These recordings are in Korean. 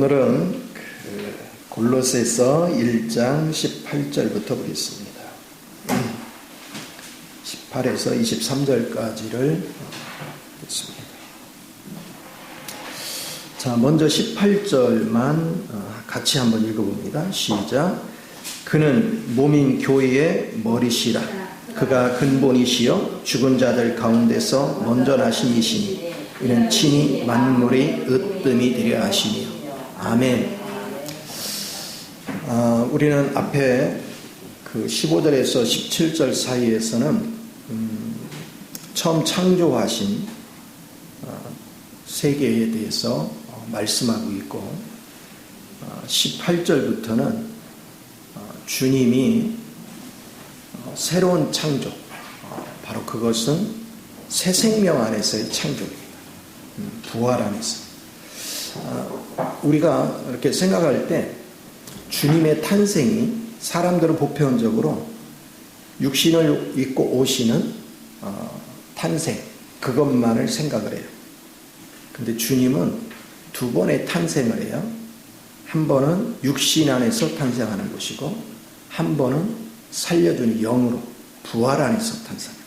오늘은 골로새서 1장 18절부터 보겠습니다. 18에서 23절까지를 보겠습니다. 자, 먼저 18절만 같이 한번 읽어봅니다. 시작. 그는 몸인 교회의 머리시라. 그가 근본이시여 죽은 자들 가운데서 먼저 나신 이시니 이는 친히 만물의 으뜸이 되려 하시니요. 아멘. 우리는 앞에 그 15절에서 17절 사이에서는 처음 창조하신 세계에 대해서 말씀하고 있고, 18절부터는 주님이 새로운 창조, 바로 그것은 새 생명 안에서의 창조입니다. 부활 안에서. 우리가 이렇게 생각할 때 주님의 탄생이 사람들은 보편적으로 육신을 입고 오시는 탄생, 그것만을 생각을 해요. 근데 주님은 두 번의 탄생을 해요. 한 번은 육신 안에서 탄생하는 것이고, 한 번은 살려주는 영으로 부활 안에서 탄생하는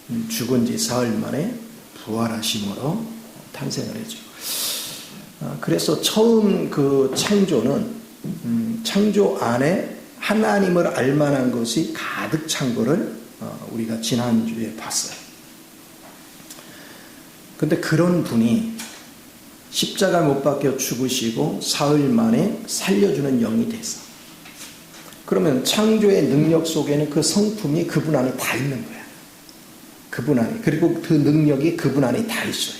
거예요. 죽은 지 사흘 만에 부활하심으로 탄생을 해죠. 그래서 처음 그 창조는 창조 안에 하나님을 알만한 것이 가득 찬 거를 우리가 지난주에 봤어요. 근데 그런 분이 십자가 못 박혀 죽으시고 사흘 만에 살려주는 영이 됐어. 그러면 창조의 능력 속에는 그 성품이 그분 안에 다 있는 거야. 그분 안에. 그리고 그 능력이 그분 안에 다 있어요.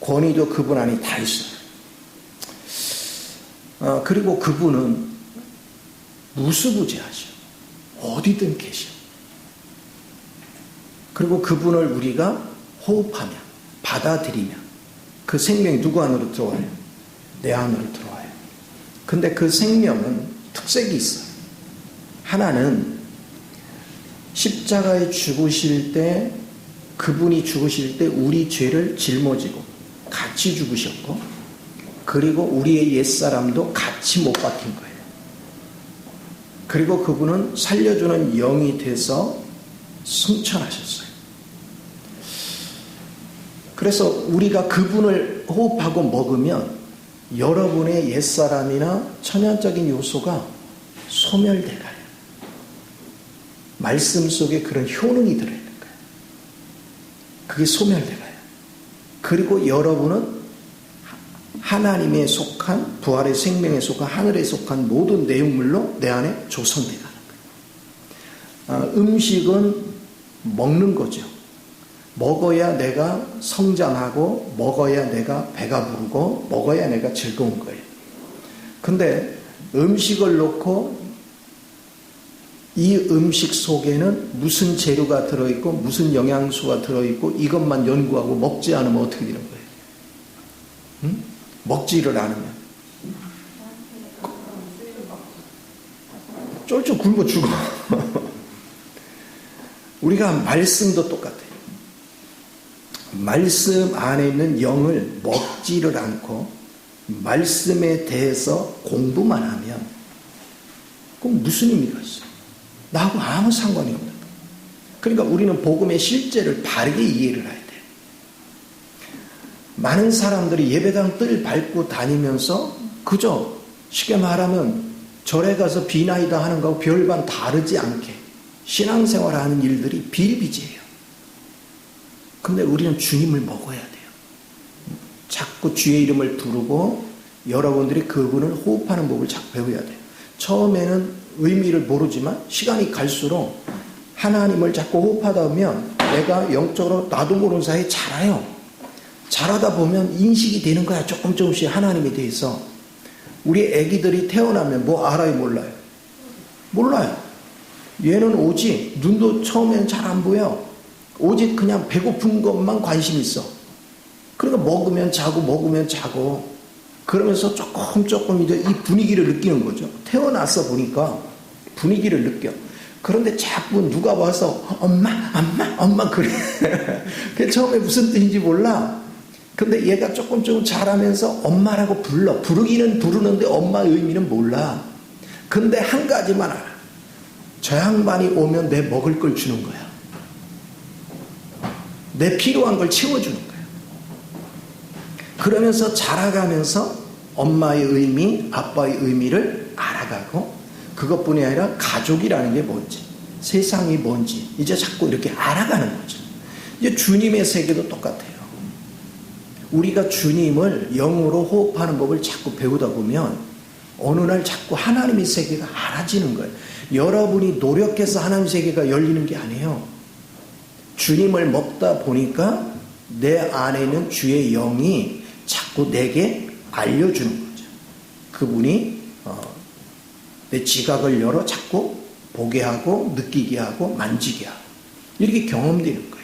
권위도 그분 안에 다 있어요. 그리고 그분은 무수부지하셔. 어디든 계셔. 그리고 그분을 우리가 호흡하며 받아들이며 그 생명이 누구 안으로 들어와요? 내 안으로 들어와요. 근데 그 생명은 특색이 있어요. 하나는 십자가에 죽으실 때, 그분이 죽으실 때 우리 죄를 짊어지고 같이 죽으셨고, 그리고 우리의 옛사람도 같이 못 박힌 거예요. 그리고 그분은 살려주는 영이 돼서 승천하셨어요. 그래서 우리가 그분을 호흡하고 먹으면 여러분의 옛사람이나 천연적인 요소가 소멸돼가요. 말씀 속에 그런 효능이 들어있는 거예요. 그게 소멸돼가요. 그리고 여러분은 하나님에 속한, 부활의 생명에 속한, 하늘에 속한 모든 내용물로 내 안에 조성돼가는 거예요. 음식은 먹는 거죠. 먹어야 내가 성장하고, 먹어야 내가 배가 부르고, 먹어야 내가 즐거운 거예요. 근데 음식을 놓고 이 음식 속에는 무슨 재료가 들어있고 무슨 영양소가 들어있고 이것만 연구하고 먹지 않으면 어떻게 되는 거예요? 응? 먹지를 않으면 쫄쫄 굶어 죽어. 우리가 말씀도 똑같아요. 말씀 안에 있는 영을 먹지를 않고 말씀에 대해서 공부만 하면 그럼 무슨 의미가 있어요? 나하고 아무 상관이 없는 거예요. 그러니까 우리는 복음의 실제를 바르게 이해를 해야 돼요. 많은 사람들이 예배당 뜰 밟고 다니면서 그저 쉽게 말하면 절에 가서 비나이다 하는 거하고 별반 다르지 않게 신앙생활하는 일들이 비일비재해요. 근데 우리는 주님을 먹어야 돼요. 자꾸 주의 이름을 부르고 여러분들이 그분을 호흡하는 법을 자꾸 배워야 돼요. 처음에는 의미를 모르지만 시간이 갈수록 하나님을 자꾸 호흡하다 보면 내가 영적으로 나도 모르는 사이에 자라요. 자라다 보면 인식이 되는 거야. 조금씩 하나님에 대해서. 우리 애기들이 태어나면 뭐 알아요? 몰라요? 몰라요. 얘는 오직 눈도 처음에는 잘 안 보여. 오직 그냥 배고픈 것만 관심 있어. 그러니까 먹으면 자고 그러면서 조금 이제 이 분위기를 느끼는 거죠. 태어나서 보니까 분위기를 느껴. 그런데 자꾸 누가 와서 엄마 그래. 그게 처음에 무슨 뜻인지 몰라. 근데 얘가 조금 자라면서 엄마라고 부르기는 부르는데 엄마의 의미는 몰라. 근데 한 가지만 알아. 저 양반이 오면 내 먹을 걸 주는 거야. 내 필요한 걸 채워주는 거야. 그러면서 자라가면서 엄마의 의미, 아빠의 의미를 알아가고, 그것뿐이 아니라 가족이라는 게 뭔지, 세상이 뭔지 이제 자꾸 이렇게 알아가는 거죠. 이제 주님의 세계도 똑같아요. 우리가 주님을 영으로 호흡하는 법을 자꾸 배우다 보면 어느 날 자꾸 하나님의 세계가 알아지는 거예요. 여러분이 노력해서 하나님의 세계가 열리는 게 아니에요. 주님을 먹다 보니까 내 안에 있는 주의 영이 자꾸 내게 알려주는 거죠. 그분이 내 지각을 열어 자꾸 보게 하고 느끼게 하고 만지게 하고 이렇게 경험되는 거예요.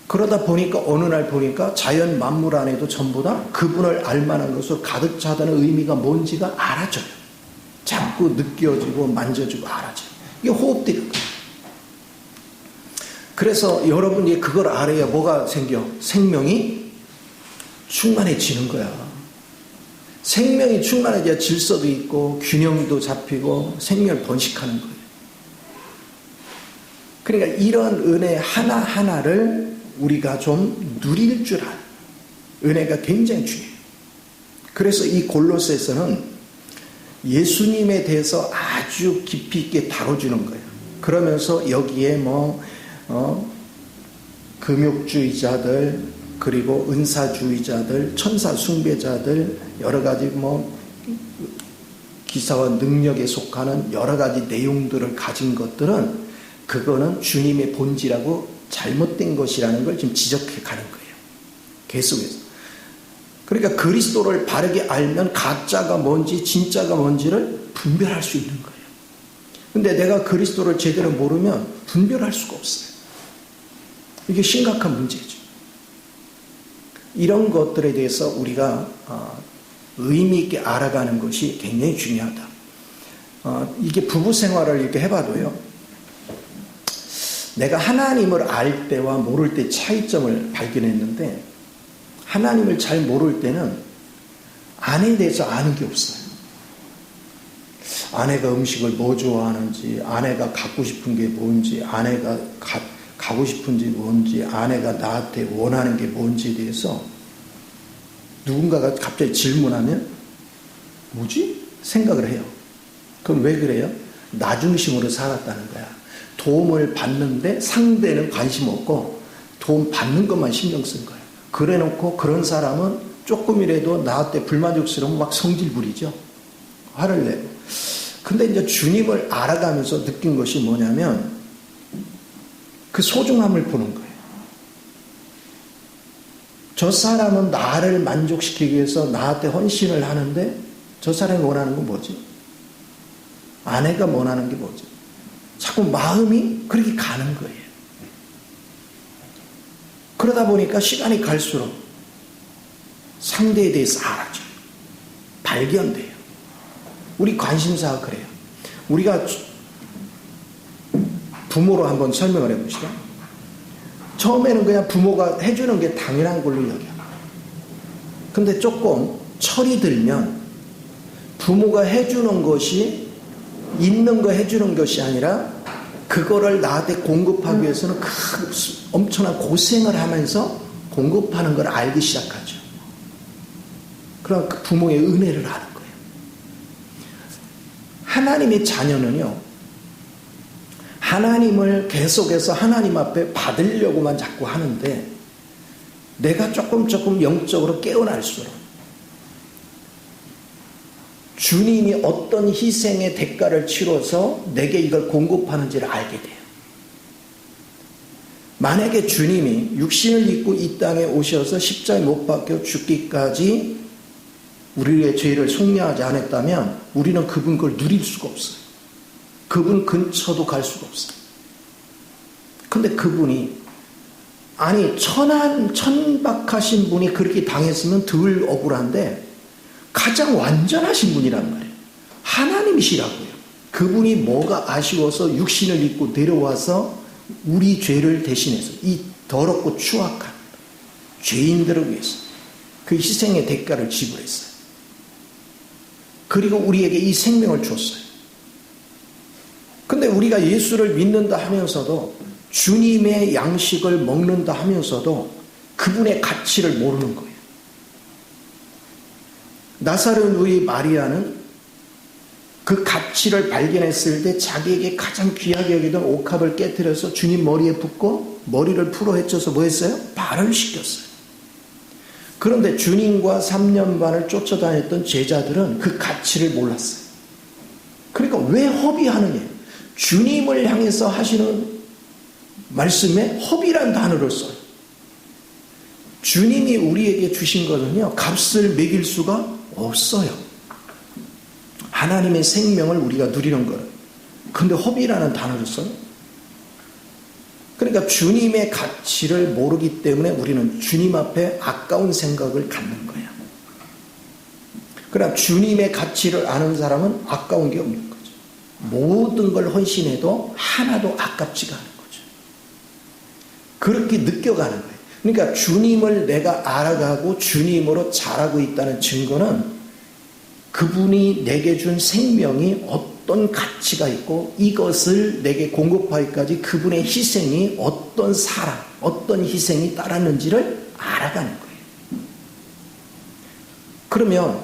그러다 보니까 어느 날 보니까 자연 만물 안에도 전부 다 그분을 알만한 것으로 가득 차다는 의미가 뭔지가 알아져요. 자꾸 느껴지고 만져지고 알아져요. 이게 호흡되는 거예요. 그래서 여러분이 그걸 알아야 뭐가 생겨? 생명이 충만해지는 거야. 생명이 충만해져야 질서도 있고 균형도 잡히고 생명을 번식하는 거예요. 그러니까 이런 은혜 하나하나를 우리가 좀 누릴 줄 아는 은혜가 굉장히 중요해요. 그래서 이 골로새서는 예수님에 대해서 아주 깊이 있게 다뤄주는 거예요. 그러면서 여기에 금욕주의자들, 그리고 은사주의자들, 천사 숭배자들, 여러 가지 기사와 능력에 속하는 여러 가지 내용들을 가진 것들은 그거는 주님의 본질하고 잘못된 것이라는 걸 지금 지적해 가는 거예요. 계속해서. 그러니까 그리스도를 바르게 알면 가짜가 뭔지 진짜가 뭔지를 분별할 수 있는 거예요. 근데 내가 그리스도를 제대로 모르면 분별할 수가 없어요. 이게 심각한 문제죠. 이런 것들에 대해서 우리가 의미 있게 알아가는 것이 굉장히 중요하다. 이게 부부 생활을 이렇게 해봐도요. 내가 하나님을 알 때와 모를 때 차이점을 발견했는데, 하나님을 잘 모를 때는 아내에 대해서 아는 게 없어요. 아내가 음식을 뭐 좋아하는지, 아내가 갖고 싶은 게 뭔지, 아내가 가고 싶은지 뭔지, 아내가 나한테 원하는 게 뭔지에 대해서 누군가가 갑자기 질문하면 뭐지? 생각을 해요. 그럼 왜 그래요? 나 중심으로 살았다는 거야. 도움을 받는데 상대는 관심 없고 도움 받는 것만 신경 쓴 거예요. 그래 놓고 그런 사람은 조금이라도 나한테 불만족스러우면 막 성질 부리죠. 화를 내고. 근데 이제 주님을 알아가면서 느낀 것이 뭐냐면 그 소중함을 보는 거예요. 저 사람은 나를 만족시키기 위해서 나한테 헌신을 하는데 저 사람이 원하는 건 뭐지? 아내가 원하는 게 뭐지? 자꾸 마음이 그렇게 가는 거예요. 그러다 보니까 시간이 갈수록 상대에 대해서 알아져요. 발견돼요. 우리 관심사가 그래요. 우리가 부모로 한번 설명을 해봅시다. 처음에는 그냥 부모가 해주는 게 당연한 걸로 여겨요. 근데 조금 철이 들면 부모가 해주는 것이 있는 거 해주는 것이 아니라 그거를 나한테 공급하기 위해서는 엄청난 고생을 하면서 공급하는 걸 알기 시작하죠. 그럼 그 부모의 은혜를 아는 거예요. 하나님의 자녀는요, 하나님을 계속해서 하나님 앞에 받으려고만 자꾸 하는데 내가 조금 영적으로 깨어날수록 주님이 어떤 희생의 대가를 치러서 내게 이걸 공급하는지를 알게 돼요. 만약에 주님이 육신을 입고 이 땅에 오셔서 십자가에 못 박혀 죽기까지 우리의 죄를 속량하지 않았다면 우리는 그분 걸 누릴 수가 없어요. 그분 근처도 갈 수가 없어요. 근데 그분이 천박하신 분이 그렇게 당했으면 덜 억울한데 가장 완전하신 분이란 말이에요. 하나님이시라고요. 그분이 뭐가 아쉬워서 육신을 입고 내려와서 우리 죄를 대신해서 이 더럽고 추악한 죄인들을 위해서 그 희생의 대가를 지불했어요. 그리고 우리에게 이 생명을 줬어요. 근데 우리가 예수를 믿는다 하면서도 주님의 양식을 먹는다 하면서도 그분의 가치를 모르는 거예요. 나사렛 누이 마리아는 그 가치를 발견했을 때 자기에게 가장 귀하게 여기던 옥합을 깨뜨려서 주님 머리에 붓고 머리를 풀어 헤쳐서 뭐 했어요? 발을 씻겼어요. 그런데 주님과 3년 반을 쫓아다녔던 제자들은 그 가치를 몰랐어요. 그러니까 왜 허비하느냐? 주님을 향해서 하시는 말씀에 허비란 단어를 써요. 주님이 우리에게 주신 것은요, 값을 매길 수가 없어요. 하나님의 생명을 우리가 누리는 거예요. 근데 허비라는 단어를 써요. 그러니까 주님의 가치를 모르기 때문에 우리는 주님 앞에 아까운 생각을 갖는 거예요. 그러나 주님의 가치를 아는 사람은 아까운 게 없는 거죠. 모든 걸 헌신해도 하나도 아깝지가 않은 거죠. 그렇게 느껴가는 거예요. 그러니까 주님을 내가 알아가고 주님으로 자라고 있다는 증거는 그분이 내게 준 생명이 어떤 가치가 있고 이것을 내게 공급하기까지 그분의 희생이 어떤 사랑, 어떤 희생이 따랐는지를 알아가는 거예요. 그러면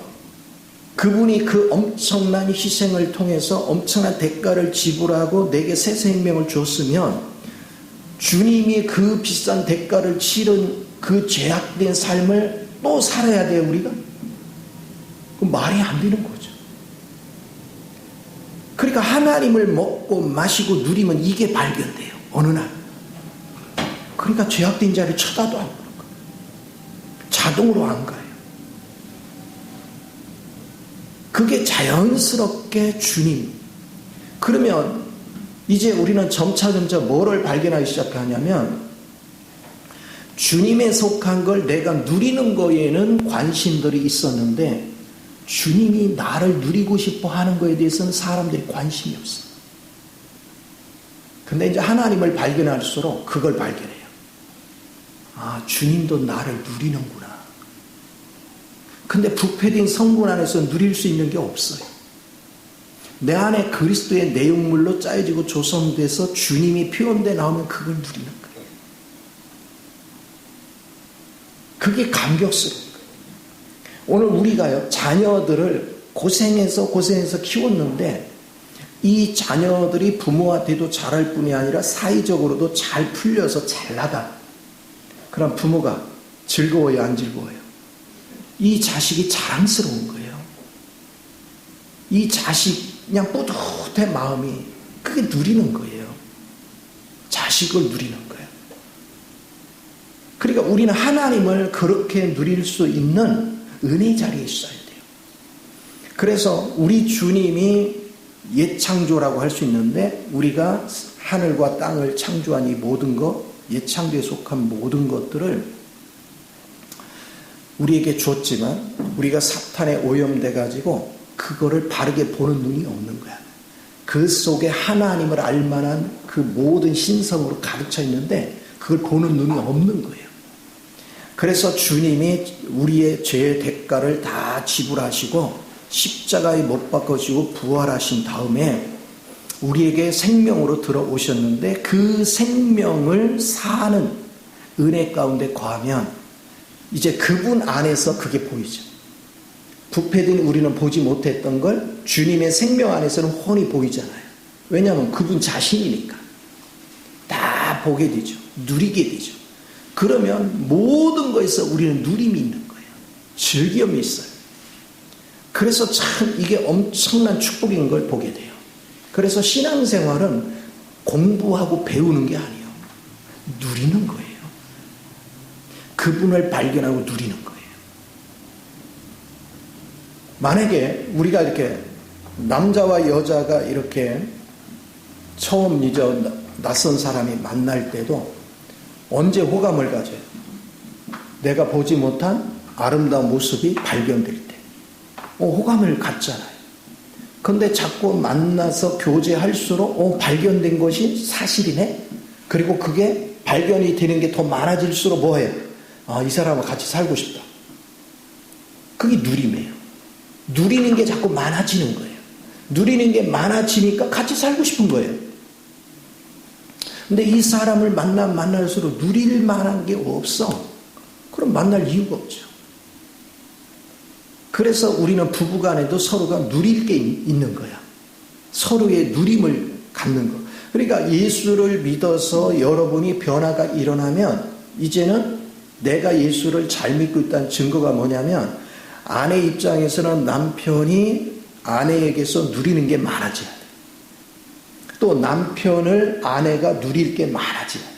그분이 그 엄청난 희생을 통해서 엄청난 대가를 지불하고 내게 새 생명을 줬으면 주님이 그 비싼 대가를 치른 그 죄악된 삶을 또 살아야 돼요, 우리가? 그럼 말이 안 되는 거죠. 그러니까 하나님을 먹고 마시고 누리면 이게 발견돼요, 어느 날. 그러니까 죄악된 자를 쳐다도 안 보는 거예요. 자동으로 안 가요. 그게 자연스럽게 주님. 그러면 이제 우리는 점차점차 뭐를 발견하기 시작하냐면 주님에 속한 걸 내가 누리는 거에는 관심들이 있었는데 주님이 나를 누리고 싶어 하는 거에 대해서는 사람들이 관심이 없어. 근데 이제 하나님을 발견할수록 그걸 발견해요. 아, 주님도 나를 누리는구나. 근데 부패된 성분 안에서 누릴 수 있는 게 없어요. 내 안에 그리스도의 내용물로 짜여지고 조성돼서 주님이 표현돼 나오면 그걸 누리는 거예요. 그게 감격스러운 거예요. 오늘 우리가요, 자녀들을 고생해서 키웠는데 이 자녀들이 부모한테도 잘할 뿐이 아니라 사회적으로도 잘 풀려서 잘 나가. 그럼 부모가 즐거워요, 안 즐거워요? 이 자식이 자랑스러운 거예요. 이 자식 그냥 뿌듯해 마음이. 그게 누리는 거예요. 자식을 누리는 거예요. 그러니까 우리는 하나님을 그렇게 누릴 수 있는 은혜 자리에 있어야 돼요. 그래서 우리 주님이 옛 창조라고 할 수 있는데 우리가 하늘과 땅을 창조한 이 모든 것, 옛 창조에 속한 모든 것들을 우리에게 줬지만 우리가 사탄에 오염돼 가지고 그거를 바르게 보는 눈이 없는 거야. 그 속에 하나님을 알만한 그 모든 신성으로 가득 차 있는데 그걸 보는 눈이 없는 거예요. 그래서 주님이 우리의 죄의 대가를 다 지불하시고 십자가에 못 박으시고 부활하신 다음에 우리에게 생명으로 들어오셨는데 그 생명을 사는 은혜 가운데 거하면 이제 그분 안에서 그게 보이죠. 부패된 우리는 보지 못했던 걸 주님의 생명 안에서는 훤히 보이잖아요. 왜냐하면 그분 자신이니까 다 보게 되죠. 누리게 되죠. 그러면 모든 것에서 우리는 누림이 있는 거예요. 즐거움이 있어요. 그래서 참 이게 엄청난 축복인 걸 보게 돼요. 그래서 신앙생활은 공부하고 배우는 게 아니에요. 누리는 거예요. 그분을 발견하고 누리는 거예요. 만약에 우리가 이렇게 남자와 여자가 이렇게 처음 이제 낯선 사람이 만날 때도 언제 호감을 가져요? 내가 보지 못한 아름다운 모습이 발견될 때 호감을 갖잖아요. 근데 자꾸 만나서 교제할수록 발견된 것이 사실이네. 그리고 그게 발견이 되는 게 더 많아질수록 뭐예요? 이 사람하고 같이 살고 싶다. 그게 누림이에요. 누리는 게 자꾸 많아지는 거예요. 누리는 게 많아지니까 같이 살고 싶은 거예요. 근데 이 사람을 만날수록 누릴 만한 게 없어. 그럼 만날 이유가 없죠. 그래서 우리는 부부간에도 서로가 누릴 게 있는 거야. 서로의 누림을 갖는 거. 그러니까 예수를 믿어서 여러분이 변화가 일어나면 이제는 내가 예수를 잘 믿고 있다는 증거가 뭐냐면 아내 입장에서는 남편이 아내에게서 누리는 게 많아져야 돼. 또 남편을 아내가 누릴 게 많아져야 돼.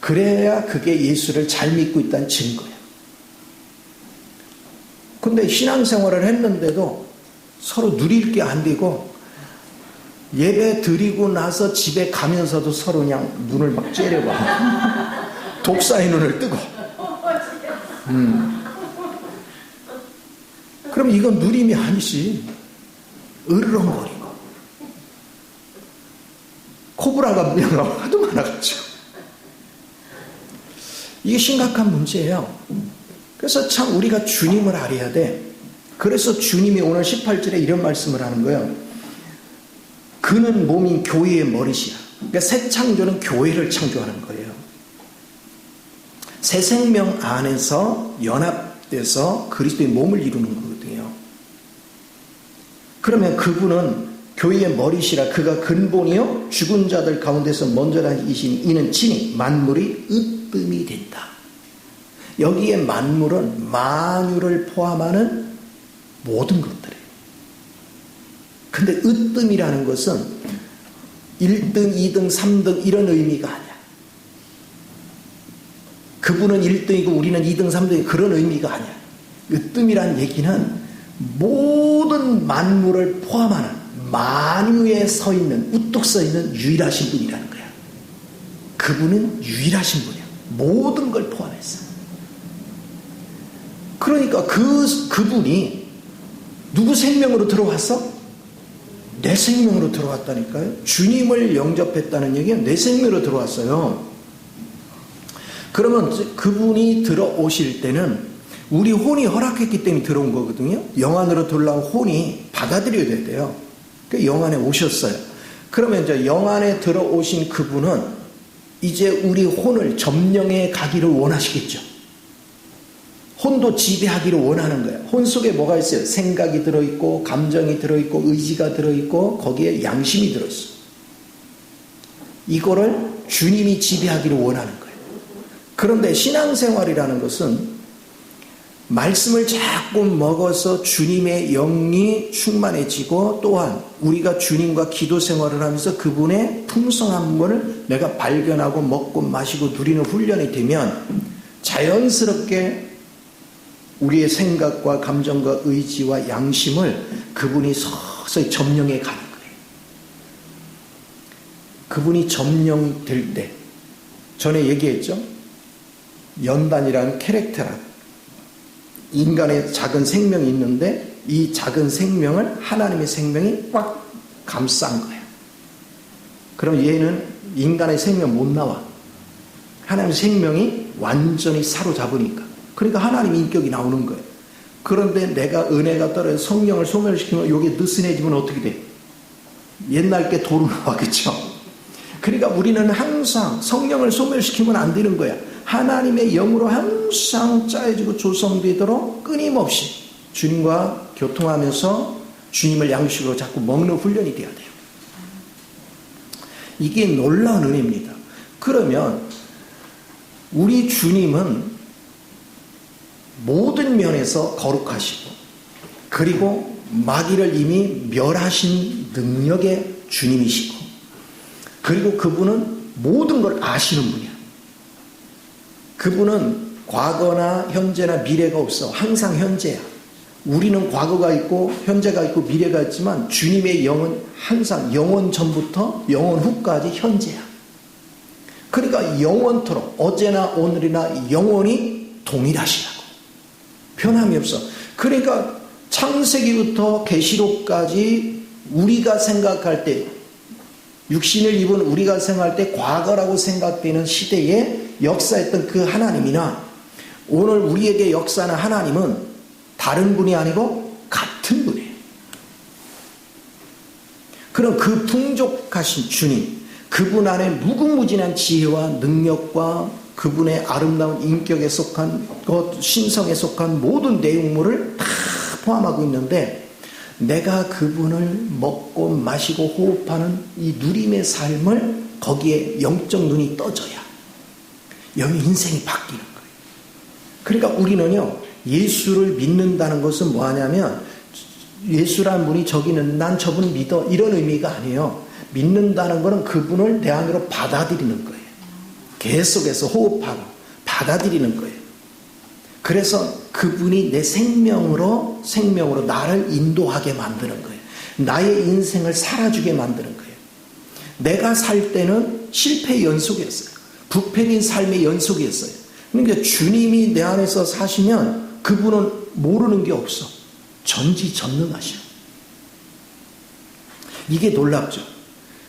그래야 그게 예수를 잘 믿고 있다는 증거야. 근데 신앙생활을 했는데도 서로 누릴 게 안 되고 예배 드리고 나서 집에 가면서도 서로 그냥 눈을 막 째려봐. 독사의 눈을 뜨고. 그럼 이건 누림이 아니지. 으르렁거리고. 코브라가 하도 많아가지고. 이게 심각한 문제예요. 그래서 참 우리가 주님을 알아야 돼. 그래서 주님이 오늘 18절에 이런 말씀을 하는 거예요. 그는 몸인 교회의 머리시라. 그러니까 새 창조는 교회를 창조하는 거예요. 새 생명 안에서 연합돼서 그리스도의 몸을 이루는 거거든요. 그러면 그분은 교회의 머리시라. 그가 근본이요 죽은 자들 가운데서 먼저 나시니 이는 친히 만물이 으뜸이 된다. 여기에 만물은 만유를 포함하는 모든 것들이에요. 근데 으뜸이라는 것은 1등, 2등, 3등 이런 의미가 아니야. 그분은 1등이고 우리는 2등, 3등이 그런 의미가 아니야. 으뜸이라는 얘기는 모든 만물을 포함하는 만유에 서 있는, 우뚝 서 있는 유일하신 분이라는 거야. 그분은 유일하신 분이야. 모든 걸 포함했어. 그러니까 그분이 누구 생명으로 들어왔어? 내 생명으로 들어왔다니까요. 주님을 영접했다는 얘기는 내 생명으로 들어왔어요. 그러면 그분이 들어오실 때는 우리 혼이 허락했기 때문에 들어온 거거든요. 영 안으로 들어온 혼이 받아들여야 돼요. 그러니까 영 안에 오셨어요. 그러면 이제 영 안에 들어오신 그분은 이제 우리 혼을 점령해 가기를 원하시겠죠. 혼도 지배하기를 원하는 거예요. 혼 속에 뭐가 있어요? 생각이 들어있고 감정이 들어있고 의지가 들어있고 거기에 양심이 들어있어요. 이거를 주님이 지배하기를 원하는 거예요. 그런데 신앙생활이라는 것은 말씀을 자꾸 먹어서 주님의 영이 충만해지고 또한 우리가 주님과 기도 생활을 하면서 그분의 풍성함을 내가 발견하고 먹고 마시고 누리는 훈련이 되면 자연스럽게 우리의 생각과 감정과 의지와 양심을 그분이 서서히 점령해 가는 거예요. 그분이 점령될 때 전에 얘기했죠. 연단이라는 캐릭터라. 인간의 작은 생명이 있는데 이 작은 생명을 하나님의 생명이 꽉 감싼 거예요. 그럼 얘는 인간의 생명 못 나와. 하나님의 생명이 완전히 사로잡으니까. 그러니까 하나님 인격이 나오는 거예요. 그런데 내가 은혜가 떨어져 성령을 소멸시키면 이게 느슨해지면 어떻게 돼? 옛날 게 도로 나와겠죠. 그러니까 우리는 항상 성령을 소멸시키면 안 되는 거야. 하나님의 영으로 항상 짜여지고 조성되도록 끊임없이 주님과 교통하면서 주님을 양식으로 자꾸 먹는 훈련이 돼야 돼요. 이게 놀라운 은혜입니다. 그러면 우리 주님은 모든 면에서 거룩하시고 그리고 마귀를 이미 멸하신 능력의 주님이시고 그리고 그분은 모든 걸 아시는 분이야. 그분은 과거나 현재나 미래가 없어. 항상 현재야. 우리는 과거가 있고 현재가 있고 미래가 있지만 주님의 영은 항상 영원 전부터 영원 후까지 현재야. 그러니까 영원토록 어제나 오늘이나 영원히 동일하시라고. 변함이 없어. 그러니까 창세기부터 계시록까지 우리가 생각할 때 육신을 입은 우리가 생각할 때 과거라고 생각되는 시대에 역사했던 그 하나님이나 오늘 우리에게 역사하는 하나님은 다른 분이 아니고 같은 분이에요. 그럼 그 풍족하신 주님, 그분 안에 무궁무진한 지혜와 능력과 그분의 아름다운 인격에 속한 것, 신성에 속한 모든 내용물을 다 포함하고 있는데, 내가 그분을 먹고 마시고 호흡하는 이 누림의 삶을 거기에 영적 눈이 떠져야 여기 인생이 바뀌는 거예요. 그러니까 우리는요, 예수를 믿는다는 것은 뭐하냐면, 예수란 분이 저기는 난 저분 믿어, 이런 의미가 아니에요. 믿는다는 것은 그분을 내 안으로 받아들이는 거예요. 계속해서 호흡하고 받아들이는 거예요. 그래서 그분이 내 생명으로 나를 인도하게 만드는 거예요. 나의 인생을 살아주게 만드는 거예요. 내가 살 때는 실패의 연속이었어요. 부패린 삶의 연속이었어요. 그러니까 주님이 내 안에서 사시면 그분은 모르는 게 없어. 전지전능하셔. 이게 놀랍죠.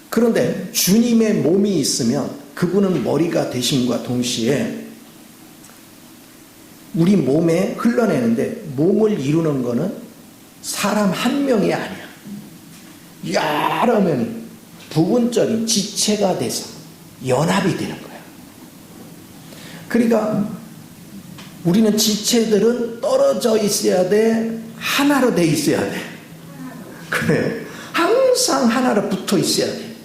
그런데 주님의 몸이 있으면 그분은 머리가 되심과 동시에 우리 몸에 흘러내는데, 몸을 이루는 거는 사람 한 명이 아니야. 여러 명이 부분적인 지체가 돼서 연합이 되는 거야. 그러니까 우리는 지체들은 떨어져 있어야 돼? 하나로 돼 있어야 돼? 그래요. 항상 하나로 붙어 있어야 돼.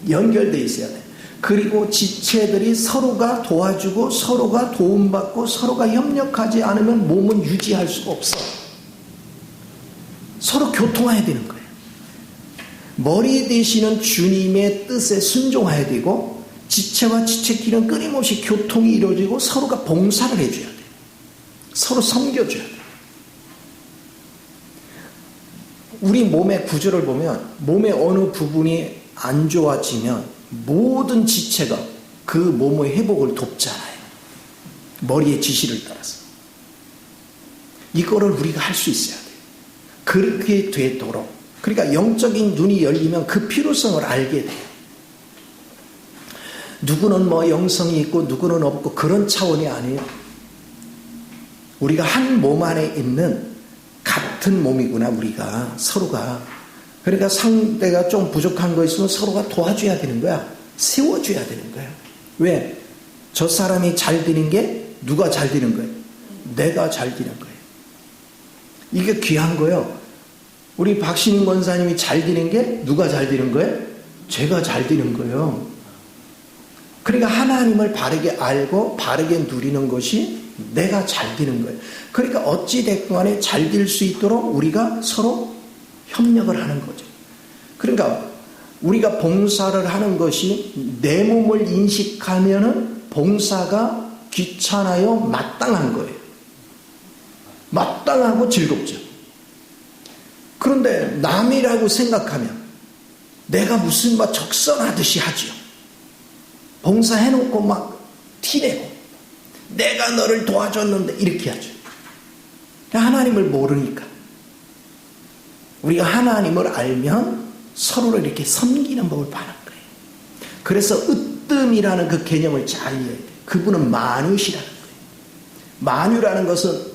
연결돼 있어야 돼. 그리고 지체들이 서로가 도와주고 서로가 도움받고 서로가 협력하지 않으면 몸은 유지할 수가 없어. 서로 교통해야 되는 거예요. 머리 되시는 주님의 뜻에 순종해야 되고, 지체와 지체끼리는 끊임없이 교통이 이루어지고 서로가 봉사를 해줘야 돼요. 서로 섬겨줘야 돼요. 우리 몸의 구조를 보면 몸의 어느 부분이 안 좋아지면 모든 지체가 그 몸의 회복을 돕잖아요. 머리의 지시를 따라서. 이거를 우리가 할 수 있어야 돼요. 그렇게 되도록. 그러니까 영적인 눈이 열리면 그 필요성을 알게 돼요. 누구는 뭐 영성이 있고 누구는 없고 그런 차원이 아니에요. 우리가 한 몸 안에 있는 같은 몸이구나, 우리가 서로가. 그러니까 상대가 좀 부족한 거 있으면 서로가 도와줘야 되는 거야. 세워줘야 되는 거야. 왜? 저 사람이 잘 되는 게 누가 잘 되는 거예요? 내가 잘 되는 거예요. 이게 귀한 거예요. 우리 박신인 권사님이 잘 되는 게 누가 잘 되는 거예요? 제가 잘 되는 거예요. 그러니까 하나님을 바르게 알고 바르게 누리는 것이 내가 잘 되는 거예요. 그러니까 어찌됐건 간에 잘 될 수 있도록 우리가 서로 협력을 하는 거죠. 그러니까 우리가 봉사를 하는 것이 내 몸을 인식하면은 봉사가 귀찮아요? 마땅한 거예요. 마땅하고 즐겁죠. 그런데 남이라고 생각하면 내가 무슨 막 적선하듯이 하지요. 봉사해놓고 막 티내고 내가 너를 도와줬는데 이렇게 하죠. 하나님을 모르니까. 우리가 하나님을 알면 서로를 이렇게 섬기는 법을 파는 거예요. 그래서 으뜸이라는 그 개념을 잘 이해해야 돼요. 그분은 만유시라는 거예요. 만유라는 것은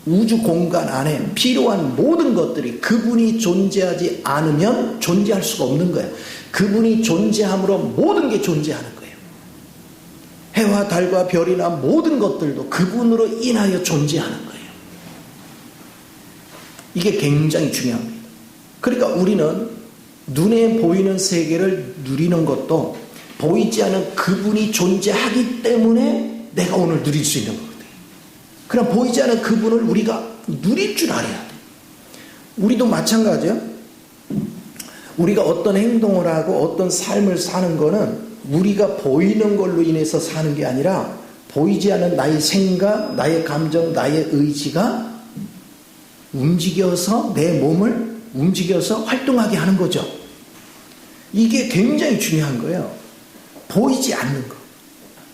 우주 공간 안에 필요한 모든 것들이 그분이 존재하지 않으면 존재할 수가 없는 거예요. 그분이 존재함으로 모든 게 존재하는 거예요. 해와 달과 별이나 모든 것들도 그분으로 인하여 존재하는 거예요. 이게 굉장히 중요합니다. 그러니까 우리는 눈에 보이는 세계를 누리는 것도 보이지 않는 그분이 존재하기 때문에 내가 오늘 누릴 수 있는 거거든요. 그럼 보이지 않는 그분을 우리가 누릴 줄 알아야 돼. 우리도 마찬가지예요. 우리가 어떤 행동을 하고 어떤 삶을 사는 거는 우리가 보이는 걸로 인해서 사는 게 아니라 보이지 않는 나의 생각, 나의 감정, 나의 의지가 움직여서 내 몸을 움직여서 활동하게 하는 거죠. 이게 굉장히 중요한 거예요. 보이지 않는 것.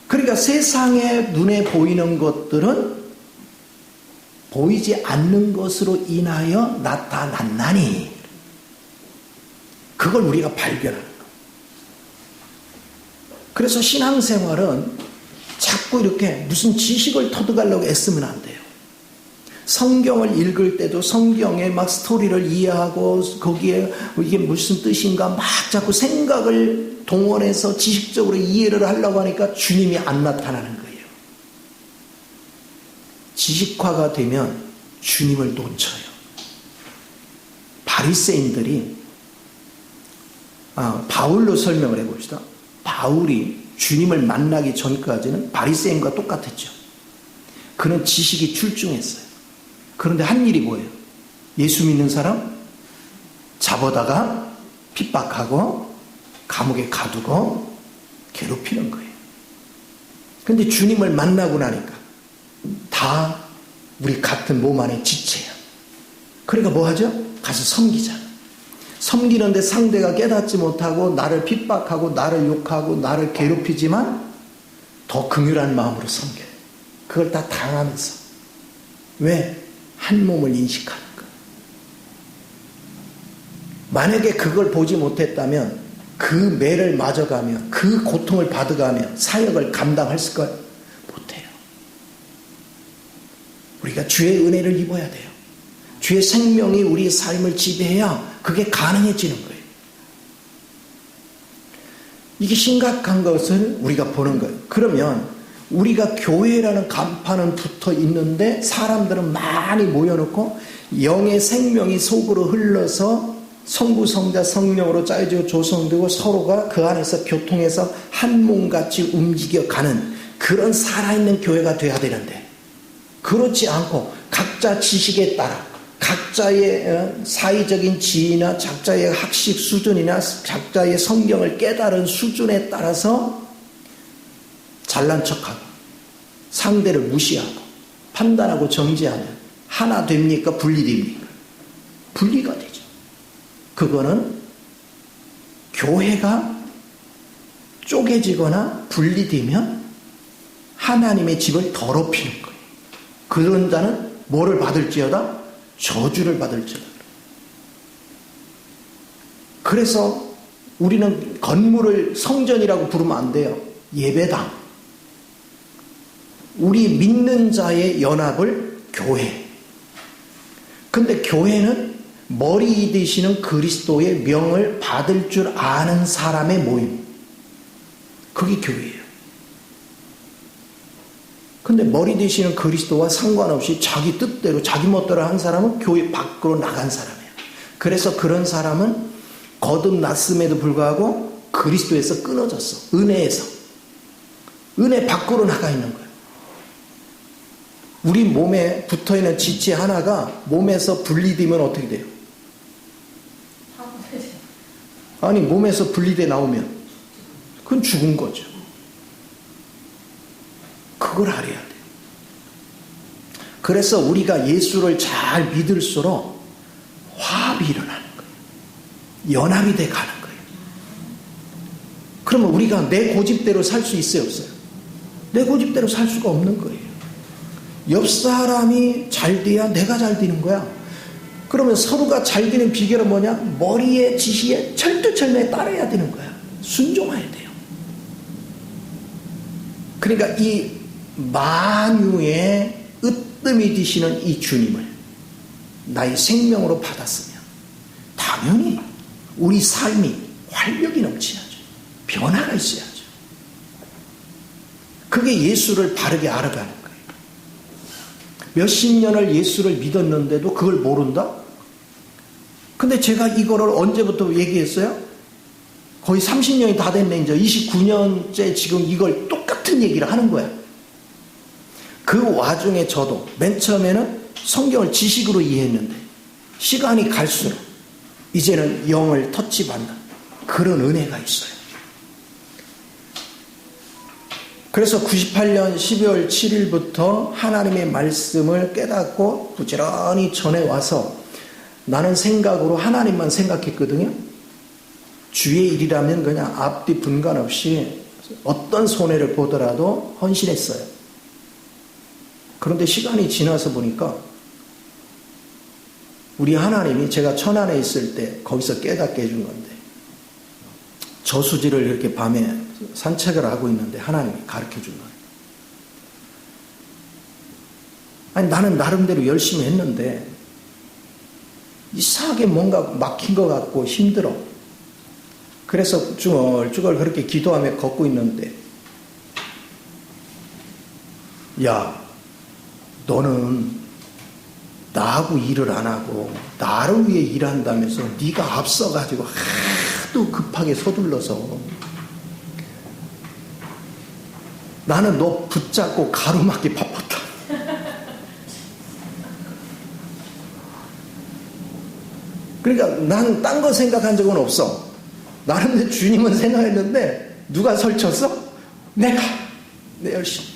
그러니까 세상에 눈에 보이는 것들은 보이지 않는 것으로 인하여 나타났나니 그걸 우리가 발견하는 것. 그래서 신앙생활은 자꾸 이렇게 무슨 지식을 터득하려고 애쓰면 안 돼요. 성경을 읽을 때도 성경의 막 스토리를 이해하고 거기에 이게 무슨 뜻인가 막 자꾸 생각을 동원해서 지식적으로 이해를 하려고 하니까 주님이 안 나타나는 거예요. 지식화가 되면 주님을 놓쳐요. 바리새인들이 바울로 설명을 해봅시다. 바울이 주님을 만나기 전까지는 바리새인과 똑같았죠. 그는 지식이 출중했어요. 그런데 한 일이 뭐예요? 예수 믿는 사람 잡아다가 핍박하고 감옥에 가두고 괴롭히는 거예요. 그런데 주님을 만나고 나니까 다 우리 같은 몸 안에 지체야. 그러니까 뭐 하죠? 가서 섬기자. 섬기는데 상대가 깨닫지 못하고 나를 핍박하고 나를 욕하고 나를 괴롭히지만 더 긍휼한 마음으로 섬겨요. 그걸 다 당하면서. 왜? 한 몸을 인식하는 거예요. 만약에 그걸 보지 못했다면 그 매를 맞아가며 그 고통을 받아가며 사역을 감당했을까요? 못해요. 우리가 주의 은혜를 입어야 돼요. 주의 생명이 우리의 삶을 지배해야 그게 가능해지는 거예요. 이게 심각한 것을 우리가 보는 거예요. 그러면 우리가 교회라는 간판은 붙어 있는데 사람들은 많이 모여놓고 영의 생명이 속으로 흘러서 성부, 성자, 성령으로 짜여지고 조성되고 서로가 그 안에서 교통해서 한 몸같이 움직여가는 그런 살아있는 교회가 돼야 되는데 그렇지 않고 각자 지식에 따라 각자의 사회적인 지위나 각자의 학식 수준이나 각자의 성경을 깨달은 수준에 따라서 잘난 척하고 상대를 무시하고 판단하고 정죄하면 하나 됩니까? 분리됩니까? 분리가 되죠. 그거는 교회가 쪼개지거나 분리되면 하나님의 집을 더럽히는 거예요. 그런 자는 뭐를 받을지어다? 저주를 받을지어다. 그래서 우리는 건물을 성전이라고 부르면 안 돼요. 예배당. 우리 믿는 자의 연합을 교회. 근데 교회는 머리 되시는 그리스도의 명을 받을 줄 아는 사람의 모임. 그게 교회예요. 근데 머리 되시는 그리스도와 상관없이 자기 뜻대로 자기 멋대로 한 사람은 교회 밖으로 나간 사람이에요. 그래서 그런 사람은 거듭났음에도 불구하고 그리스도에서 끊어졌어. 은혜에서. 은혜 밖으로 나가 있는 거예요. 우리 몸에 붙어있는 지체 하나가 몸에서 분리되면 어떻게 돼요? 아니 몸에서 분리돼 나오면 그건 죽은 거죠. 그걸 알아야 돼요. 그래서 우리가 예수를 잘 믿을수록 화합이 일어나는 거예요. 연합이 돼 가는 거예요. 그러면 우리가 내 고집대로 살 수 있어요, 없어요? 내 고집대로 살 수가 없는 거예요. 옆 사람이 잘 돼야 내가 잘 되는 거야. 그러면 서로가 잘 되는 비결은 뭐냐? 머리의 지시에 철두철미에 따라야 되는 거야. 순종해야 돼요. 그러니까 이 만유의 으뜸이 되시는 이 주님을 나의 생명으로 받았으면 당연히 우리 삶이 활력이 넘쳐야죠. 변화가 있어야죠. 그게 예수를 바르게 알아가는 거예요. 몇십 년을 예수를 믿었는데도 그걸 모른다? 근데 제가 이거를 언제부터 얘기했어요? 거의 30년이 다 됐네. 이제 29년째 지금 이걸 똑같은 얘기를 하는 거야. 그 와중에 저도 맨 처음에는 성경을 지식으로 이해했는데 시간이 갈수록 이제는 영을 터치받는 그런 은혜가 있어요. 그래서 98년 12월 7일부터 하나님의 말씀을 깨닫고 부지런히 전해와서 나는 생각으로 하나님만 생각했거든요. 주의 일이라면 그냥 앞뒤 분간 없이 어떤 손해를 보더라도 헌신했어요. 그런데 시간이 지나서 보니까 우리 하나님이 제가 천안에 있을 때 거기서 깨닫게 해준 건데 저수지를 이렇게 밤에 산책을 하고 있는데 하나님이 가르쳐 준 거예요. 아니, 나는 나름대로 열심히 했는데 이상하게 뭔가 막힌 것 같고 힘들어. 그래서 쭈글쭈글 그렇게 기도하며 걷고 있는데, 야, 너는 나하고 일을 안 하고 나를 위해 일한다면서 네가 앞서가지고 하도 급하게 서둘러서 나는 너 붙잡고 가로막기 바빴다. 그러니까 나는 딴 거 생각한 적은 없어. 나름대로 주님은 생각했는데 누가 설쳤어? 내가 내 열심히.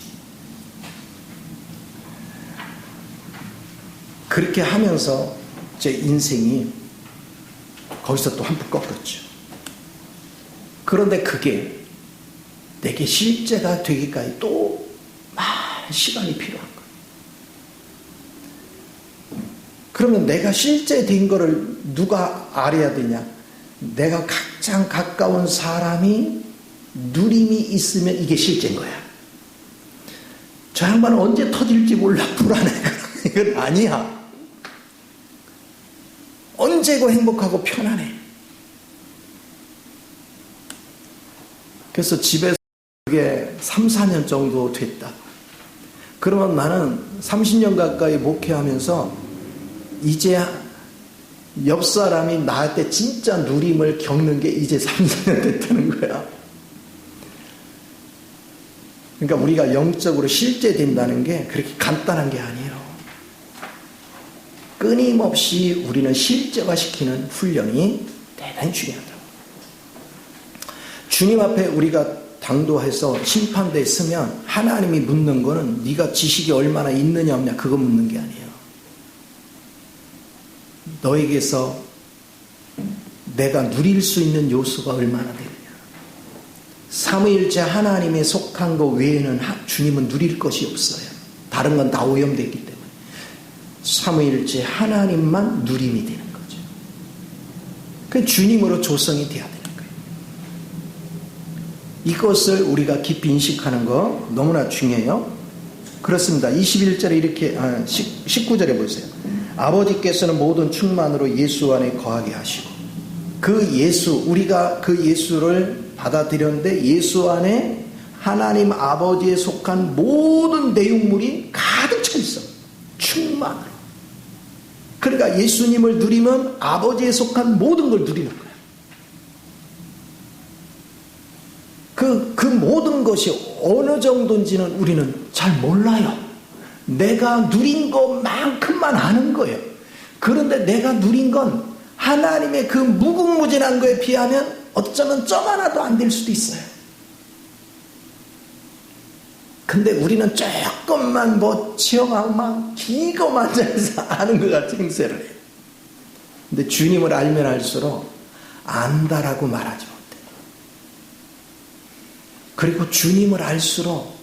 그렇게 하면서 제 인생이 거기서 또 한풀 꺾였죠. 그런데 그게 내게 실제가 되기까지 또 많은 시간이 필요한 거예요. 그러면 내가 실제 된 거를 누가 알아야 되냐? 내가 가장 가까운 사람이 누림이 있으면 이게 실제인 거야. 저 양반은 언제 터질지 몰라, 불안해. 이건 아니야. 언제고 행복하고 편안해. 그래서 집에서 그게 3, 4년 정도 됐다. 그러면 나는 30년 가까이 목회하면서 이제 옆 사람이 나한테 진짜 누림을 겪는 게 이제 3, 4년 됐다는 거야. 그러니까 우리가 영적으로 실제된다는 게 그렇게 간단한 게 아니에요. 끊임없이 우리는 실제화시키는 훈련이 대단히 중요하다. 주님 앞에 우리가 당도해서 심판대에 서면 하나님이 묻는 거는 네가 지식이 얼마나 있느냐 없냐 그거 묻는 게 아니에요. 너에게서 내가 누릴 수 있는 요소가 얼마나 되느냐. 삼위일체 하나님에 속한 것 외에는 주님은 누릴 것이 없어요. 다른 건 다 오염됐기 때문에. 삼위일체 하나님만 누림이 되는 거죠. 그 주님으로 조성이 돼야 되는 거예요. 이것을 우리가 깊이 인식하는 거 너무나 중요해요. 그렇습니다. 21절에 이렇게 19절에 보세요. 아버지께서는 모든 충만으로 예수 안에 거하게 하시고, 그 예수, 우리가 그 예수를 받아들였는데 예수 안에 하나님 아버지에 속한 모든 내용물이 가득 차 있어. 충만으로. 그러니까 예수님을 누리면 아버지에 속한 모든 걸 누리는 거야. 그 모든 것이 어느 정도인지는 우리는 잘 몰라요. 내가 누린 것만큼만 아는 거예요. 그런데 내가 누린 건 하나님의 그 무궁무진한 거에 비하면 어쩌면 점 하나도 안 될 수도 있어요. 근데 우리는 조금만 치어가고 막 기고만 잘해서 아는 것 같이 행세를 해요. 근데 주님을 알면 알수록 안다라고 말하지 못해요. 그리고 주님을 알수록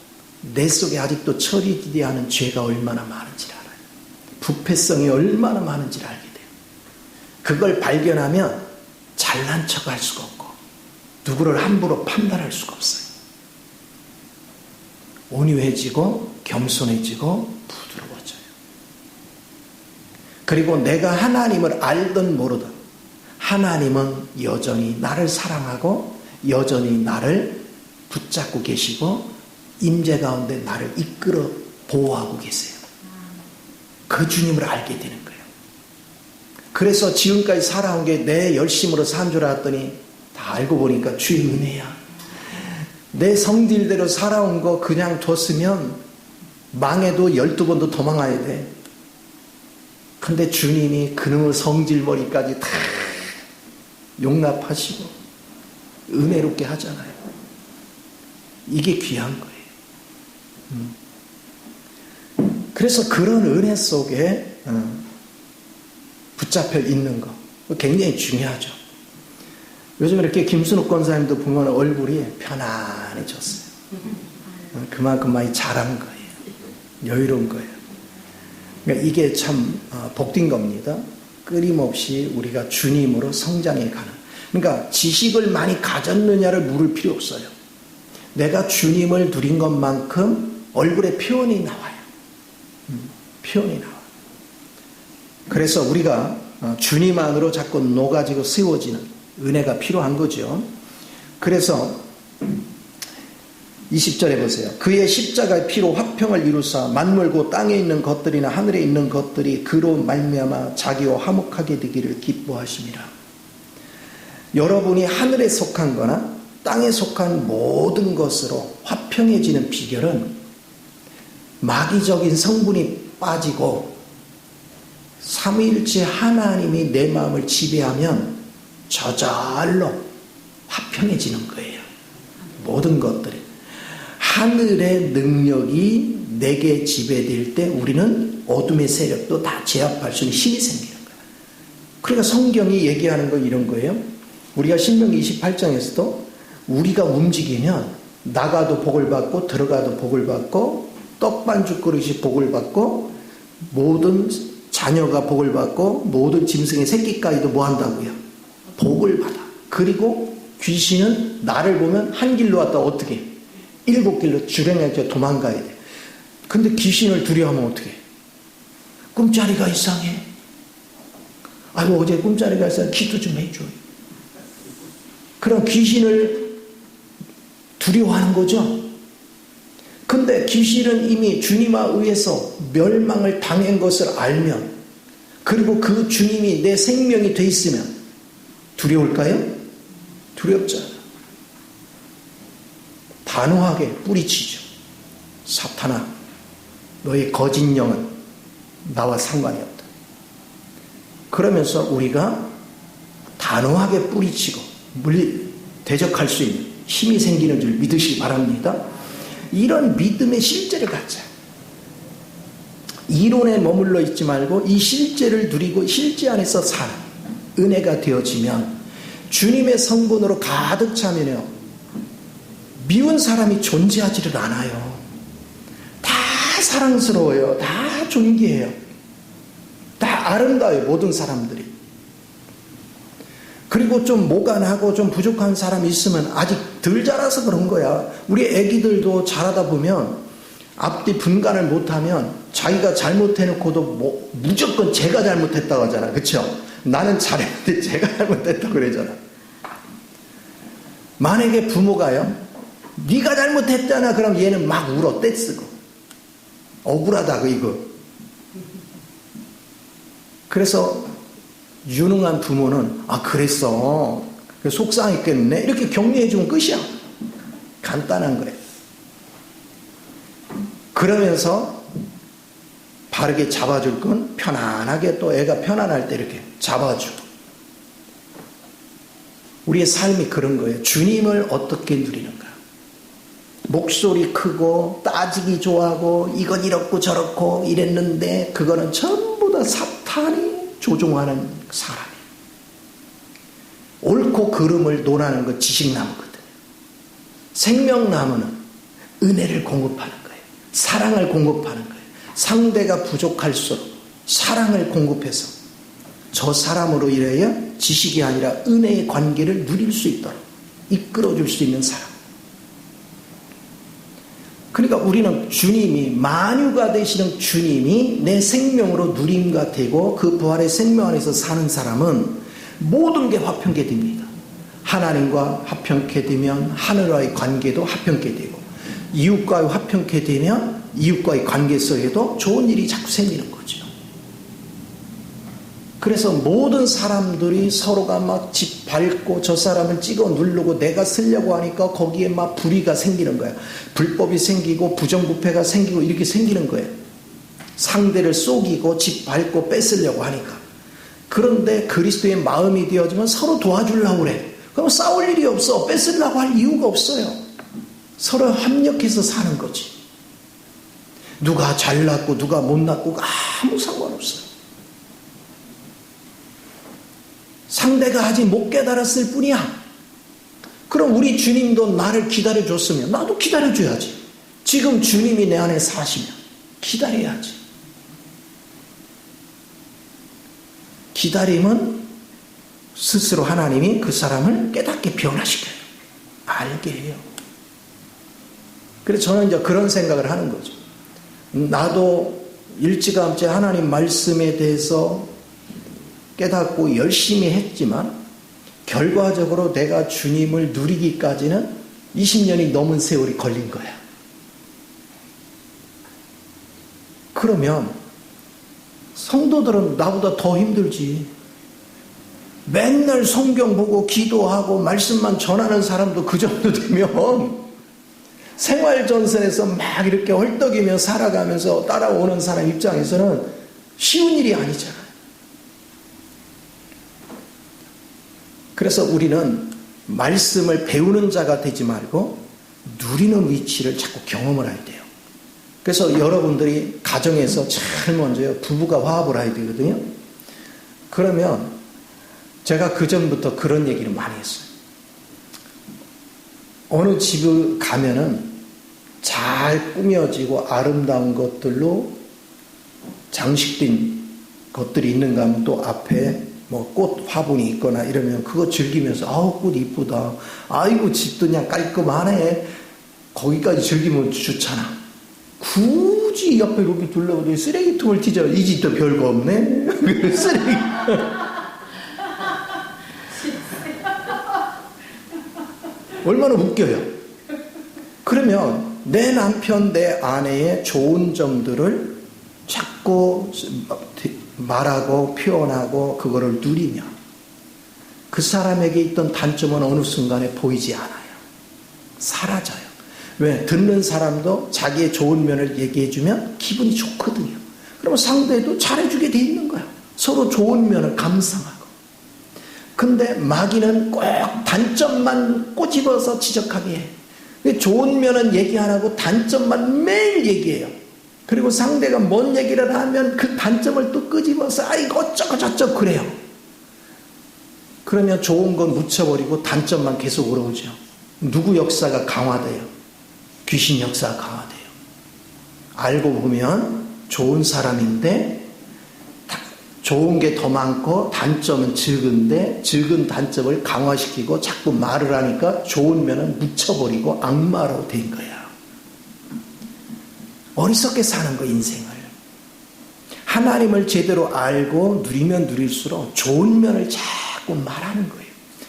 내 속에 아직도 처리되지 않은 죄가 얼마나 많은지를 알아요. 부패성이 얼마나 많은지를 알게 돼요. 그걸 발견하면 잘난 척할 수가 없고 누구를 함부로 판단할 수가 없어요. 온유해지고 겸손해지고 부드러워져요. 그리고 내가 하나님을 알든 모르든 하나님은 여전히 나를 사랑하고 여전히 나를 붙잡고 계시고 임재 가운데 나를 이끌어 보호하고 계세요. 그 주님을 알게 되는 거예요. 그래서 지금까지 살아온 게 내 열심으로 산 줄 알았더니 다 알고 보니까 주의 은혜야. 내 성질대로 살아온 거 그냥 뒀으면 망해도 12번도 도망가야 돼. 근데 주님이 그놈의 성질머리까지 다 용납하시고 은혜롭게 하잖아요. 이게 귀한 거예요. 그래서 그런 은혜 속에 붙잡혀 있는 거 굉장히 중요하죠. 요즘 이렇게 김순욱 권사님도 보면 얼굴이 편안해졌어요. 그만큼 많이 자란 거예요. 여유로운 거예요. 그러니까 이게 참 복된 겁니다. 끊임없이 우리가 주님으로 성장해 가는. 그러니까 지식을 많이 가졌느냐를 물을 필요 없어요. 내가 주님을 누린 것만큼 얼굴에 표현이 나와요. 표현이 나와요. 그래서 우리가 주님 안으로 자꾸 녹아지고 세워지는 은혜가 필요한 거죠. 그래서 20절에 보세요. 그의 십자가의 피로 화평을 이루사 만물고 땅에 있는 것들이나 하늘에 있는 것들이 그로 말미암아 자기와 화목하게 되기를 기뻐하심이라. 여러분이 하늘에 속한 거나 땅에 속한 모든 것으로 화평해지는 비결은 마귀적인 성분이 빠지고 삼위일체 하나님이 내 마음을 지배하면 저절로 화평해지는 거예요. 모든 것들이. 하늘의 능력이 내게 지배될 때 우리는 어둠의 세력도 다 제압할 수 있는 힘이 생기는 거예요. 그러니까 성경이 얘기하는 건 이런 거예요. 우리가 신명기 28장에서도 우리가 움직이면 나가도 복을 받고 들어가도 복을 받고 떡반죽 그릇이 복을 받고 모든 자녀가 복을 받고 모든 짐승의 새끼까지도 뭐 한다고요? 복을 받아. 그리고 귀신은 나를 보면 한 길로 왔다 어떻게 해? 7길로 주랭해서 도망가야 돼. 근데 귀신을 두려워하면 어떻게 해? 꿈자리가 이상해. 아이고 어제 꿈자리가 이상해. 기도 좀 해줘. 그럼 귀신을 두려워하는 거죠. 근데 귀신은 이미 주님에 의해서 멸망을 당한 것을 알면, 그리고 그 주님이 내 생명이 돼 있으면 두려울까요? 두렵잖아요. 단호하게 뿌리치죠. 사탄아, 너의 거짓 영은 나와 상관이 없다. 그러면서 우리가 단호하게 뿌리치고 대적할 수 있는 힘이 생기는 줄 믿으시기 바랍니다. 이런 믿음의 실제를 갖자. 이론에 머물러 있지 말고 이 실제를 누리고 실제 안에서 사는 은혜가 되어지면 주님의 성분으로 가득 차면요, 미운 사람이 존재하지를 않아요. 다 사랑스러워요. 다 존귀해요. 다 아름다워요. 모든 사람들이. 그리고 좀 모간하고 좀 부족한 사람이 있으면 아직 덜 자라서 그런 거야. 우리 애기들도 자라다 보면 앞뒤 분간을 못하면 자기가 잘못해놓고도 무조건 제가 잘못했다고 하잖아. 그쵸? 나는 잘했는데 제가 잘못했다고 그러잖아. 만약에 부모가요, 네가 잘못했잖아. 그럼 얘는 막 울어 떼쓰고 억울하다고 이거. 그래서 유능한 부모는 그랬어, 속상했겠네, 이렇게 격려해주면 끝이야. 간단한 거예요. 그러면서 바르게 잡아줄 건 편안하게, 또 애가 편안할 때 이렇게 잡아주고. 우리의 삶이 그런 거예요. 주님을 어떻게 누리는가. 목소리 크고 따지기 좋아하고 이건 이렇고 저렇고 이랬는데 그거는 전부 다 사탄이 조종하는 사람이에요. 옳고 그름을 논하는 건 지식나무거든요. 생명나무는 은혜를 공급하는 거예요. 사랑을 공급하는 거예요. 상대가 부족할수록 사랑을 공급해서 저 사람으로 인하여 지식이 아니라 은혜의 관계를 누릴 수 있도록 이끌어줄 수 있는 사람. 그러니까 우리는 주님이, 만유가 되시는 주님이 내 생명으로 누림과 되고 그 부활의 생명 안에서 사는 사람은 모든 게 화평케 됩니다. 하나님과 화평케 되면 하늘과의 관계도 화평케 되고, 이웃과의 화평케 되면 이웃과의 관계 속에도 좋은 일이 자꾸 생기는 거죠. 그래서 모든 사람들이 서로가 막 짓밟고 저 사람을 찍어 누르고 내가 쓰려고 하니까 거기에 막 불의가 생기는 거예요. 불법이 생기고 부정부패가 생기고 이렇게 생기는 거예요. 상대를 속이고 짓밟고 뺏으려고 하니까. 그런데 그리스도의 마음이 되어지면 서로 도와주려고 그래. 그럼 싸울 일이 없어. 뺏으려고 할 이유가 없어요. 서로 협력해서 사는 거지. 누가 잘났고 누가 못났고 아무 상관없어요. 상대가 아직 못 깨달았을 뿐이야. 그럼 우리 주님도 나를 기다려줬으면 나도 기다려줘야지. 지금 주님이 내 안에 사시면 기다려야지. 기다림은 스스로 하나님이 그 사람을 깨닫게 변화시켜요. 알게 해요. 그래서 저는 이제 그런 생각을 하는 거죠. 나도 일찌감치 하나님 말씀에 대해서 깨닫고 열심히 했지만 결과적으로 내가 주님을 누리기까지는 20년이 넘은 세월이 걸린 거야. 그러면 성도들은 나보다 더 힘들지. 맨날 성경 보고 기도하고 말씀만 전하는 사람도 그 정도 되면 생활전선에서 막 이렇게 헐떡이며 살아가면서 따라오는 사람 입장에서는 쉬운 일이 아니잖아요. 그래서 우리는 말씀을 배우는 자가 되지 말고 누리는 위치를 자꾸 경험을 해야 돼요. 그래서 여러분들이 가정에서 제일 먼저요, 부부가 화합을 해야 되거든요. 그러면 제가 그전부터 그런 얘기를 많이 했어요. 어느 집을 가면은 잘 꾸며지고 아름다운 것들로 장식된 것들이 있는가 하면 또 앞에 뭐 꽃 화분이 있거나 이러면 그거 즐기면서 아우 꽃 이쁘다. 아이고 집도 그냥 깔끔하네. 거기까지 즐기면 좋잖아. 굳이 옆에 이렇게 둘러보더니 쓰레기통을 뒤져. 이 집도 별거 없네. 쓰레기. 얼마나 웃겨요. 그러면 내 남편, 내 아내의 좋은 점들을 자꾸 말하고 표현하고 그거를 누리며 그 사람에게 있던 단점은 어느 순간에 보이지 않아요. 사라져요. 왜? 듣는 사람도 자기의 좋은 면을 얘기해주면 기분이 좋거든요. 그러면 상대도 잘해주게 돼 있는 거야. 서로 좋은 면을 감상하고. 근데 마귀는 꼭 단점만 꼬집어서 지적하게 해. 좋은 면은 얘기 안 하고 단점만 매일 얘기해요. 그리고 상대가 뭔 얘기를 하면 그 단점을 또 끄집어서 이거 어쩌고 저쩌고 그래요. 그러면 좋은 건 묻혀버리고 단점만 계속 오러오죠. 누구 역사가 강화돼요? 귀신 역사가 강화돼요. 알고 보면 좋은 사람인데 좋은 게 더 많고 단점은 적은데 적은 단점을 강화시키고 자꾸 말을 하니까 좋은 면은 묻혀버리고 악마로 된 거야. 어리석게 사는 거 인생을. 하나님을 제대로 알고 누리면 누릴수록 좋은 면을 자꾸 말하는 거예요.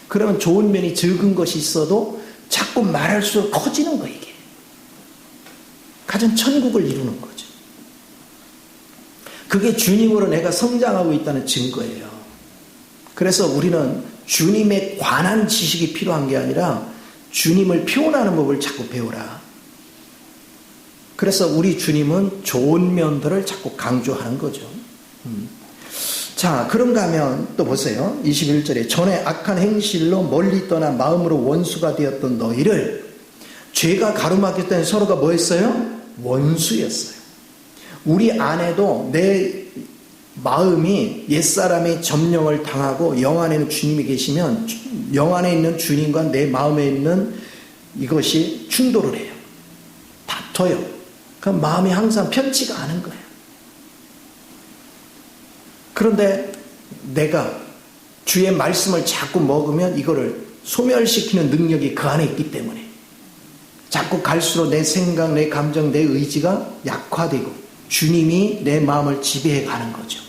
그러면 좋은 면이 적은 것이 있어도 자꾸 말할수록 커지는 거예요. 이게. 가장 천국을 이루는 거죠. 그게 주님으로 내가 성장하고 있다는 증거예요. 그래서 우리는 주님에 관한 지식이 필요한 게 아니라 주님을 표현하는 법을 자꾸 배우라. 그래서 우리 주님은 좋은 면들을 자꾸 강조하는 거죠. 자, 그런가 하면 또 보세요. 21절에 전에 악한 행실로 멀리 떠나 마음으로 원수가 되었던 너희를 죄가 가로막힐 때는 서로가 뭐 했어요? 원수였어요. 우리 안에도 내 마음이 옛사람의 점령을 당하고 영 안에는 주님이 계시면 영 안에 있는 주님과 내 마음에 있는 이것이 충돌을 해요. 다퉈요. 그럼 마음이 항상 편치가 않은 거예요. 그런데 내가 주의 말씀을 자꾸 먹으면 이거를 소멸시키는 능력이 그 안에 있기 때문에 자꾸 갈수록 내 생각, 내 감정, 내 의지가 약화되고 주님이 내 마음을 지배해 가는 거죠.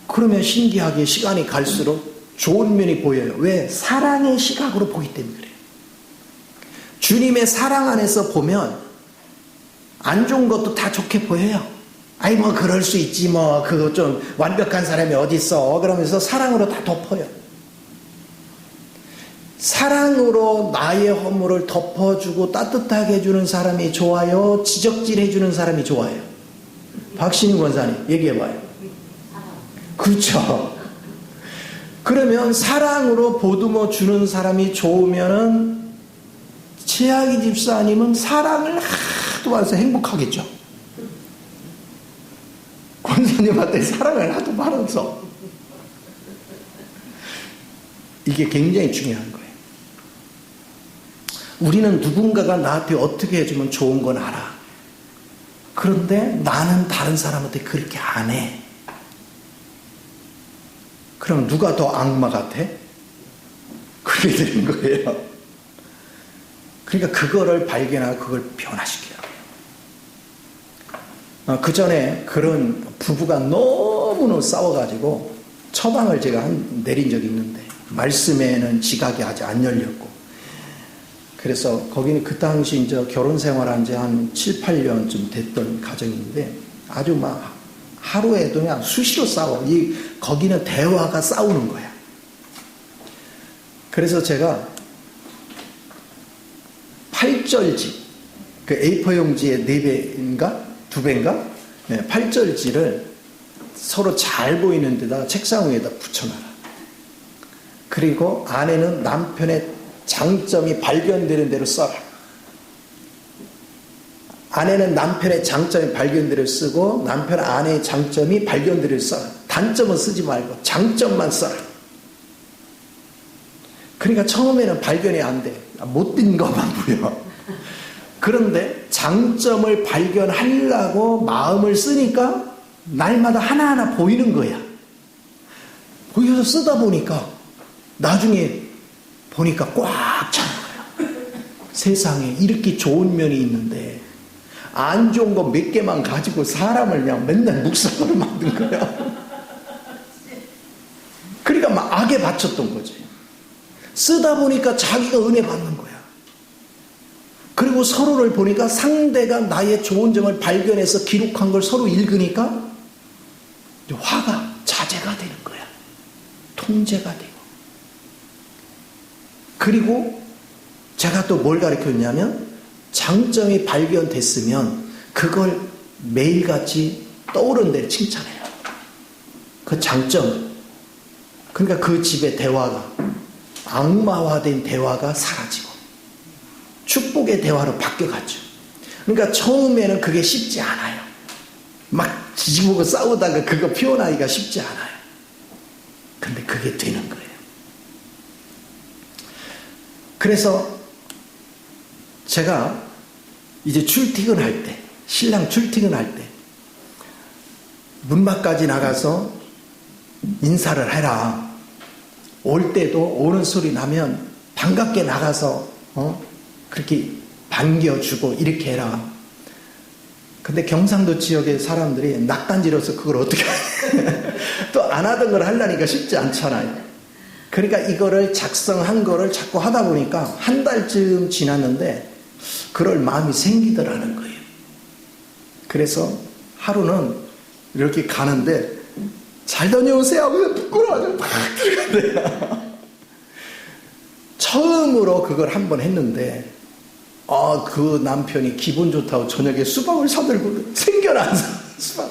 그러면 신기하게 시간이 갈수록 좋은 면이 보여요. 왜? 사랑의 시각으로 보기 때문에 그래요. 주님의 사랑 안에서 보면 안 좋은 것도 다 좋게 보여요. 아이 뭐 그럴 수 있지 뭐 그거 좀 완벽한 사람이 어디 있어 그러면서 사랑으로 다 덮어요. 사랑으로 나의 허물을 덮어주고 따뜻하게 해주는 사람이 좋아요? 지적질해주는 사람이 좋아요? 박신희 권사님 얘기해봐요. 그렇죠. 그러면 사랑으로 보듬어 주는 사람이 좋으면은 최악의 집사님은 사랑을 하도 해서 행복하겠죠. 권사님한테 사랑을 하도 받아서 이게 굉장히 중요한 거예요. 우리는 누군가가 나한테 어떻게 해주면 좋은 건 알아. 그런데 나는 다른 사람한테 그렇게 안 해. 그럼 누가 더 악마 같아? 그렇게 되는 거예요. 그러니까 그거를 발견하고 그걸 변화시켜야 해요. 그 전에 그런 부부가 너무너무 싸워가지고 처방을 제가 내린 적이 있는데 말씀에는 지각이 아직 안 열렸고, 그래서 거기는 그 당시 이제 결혼 생활한 지 한 7, 8년쯤 됐던 가정인데 아주 막 하루에도 그냥 수시로 싸워. 거기는 대화가 싸우는 거야. 그래서 제가 8절지, 그 A4 용지에 4배인가? 2배인가? 네, 8절지를 서로 잘 보이는 데다가 책상 위에다 붙여놔라. 그리고 아내는 남편의 장점이 발견되는 대로 써라. 아내는 남편의 장점이 발견되는 대로 쓰고, 남편 아내의 장점이 발견되는 대로 써라. 단점은 쓰지 말고 장점만 써라. 그러니까 처음에는 발견이 안 돼. 못된 것만 보여. 그런데 장점을 발견하려고 마음을 쓰니까 날마다 하나하나 보이는 거야. 보여서 쓰다 보니까 나중에 보니까 꽉 찬 거야. 세상에 이렇게 좋은 면이 있는데 안 좋은 거 몇 개만 가지고 사람을 그냥 맨날 묵살로 만든 거야. 그러니까 막 악에 바쳤던 거지. 쓰다 보니까 자기가 은혜 받는 거야. 그리고 서로를 보니까 상대가 나의 좋은 점을 발견해서 기록한 걸 서로 읽으니까 화가 자제가 되는 거야. 통제가 되고. 그리고 제가 또 뭘 가르쳤냐면 장점이 발견됐으면 그걸 매일같이 떠오른 대로 칭찬해요. 그 장점. 그러니까 그 집의 대화가 악마화된 대화가 사라지고 축복의 대화로 바뀌어갔죠. 그러니까 처음에는 그게 쉽지 않아요. 막 지지고 싸우다가 그거 표현하기가 쉽지 않아요. 근데 그게 되는 거예요. 그래서 제가 이제 출퇴근할 때, 신랑 출퇴근할 때 문 밖까지 나가서 인사를 해라. 올 때도 오는 소리 나면 반갑게 나가서 그렇게 반겨주고 이렇게 해라. 근데 경상도 지역의 사람들이 낯간지러서 그걸 어떻게 또 안 하던 걸 하려니까 쉽지 않잖아요. 그러니까 이거를 작성한 거를 자꾸 하다 보니까 한 달쯤 지났는데 그럴 마음이 생기더라는 거예요. 그래서 하루는 이렇게 가는데 잘 다녀오세요 하고 부끄러워가지고 막 들어간대요. 처음으로 그걸 한번 했는데 그 남편이 기분 좋다고 저녁에 수박을 사들고 생겨나서 수박.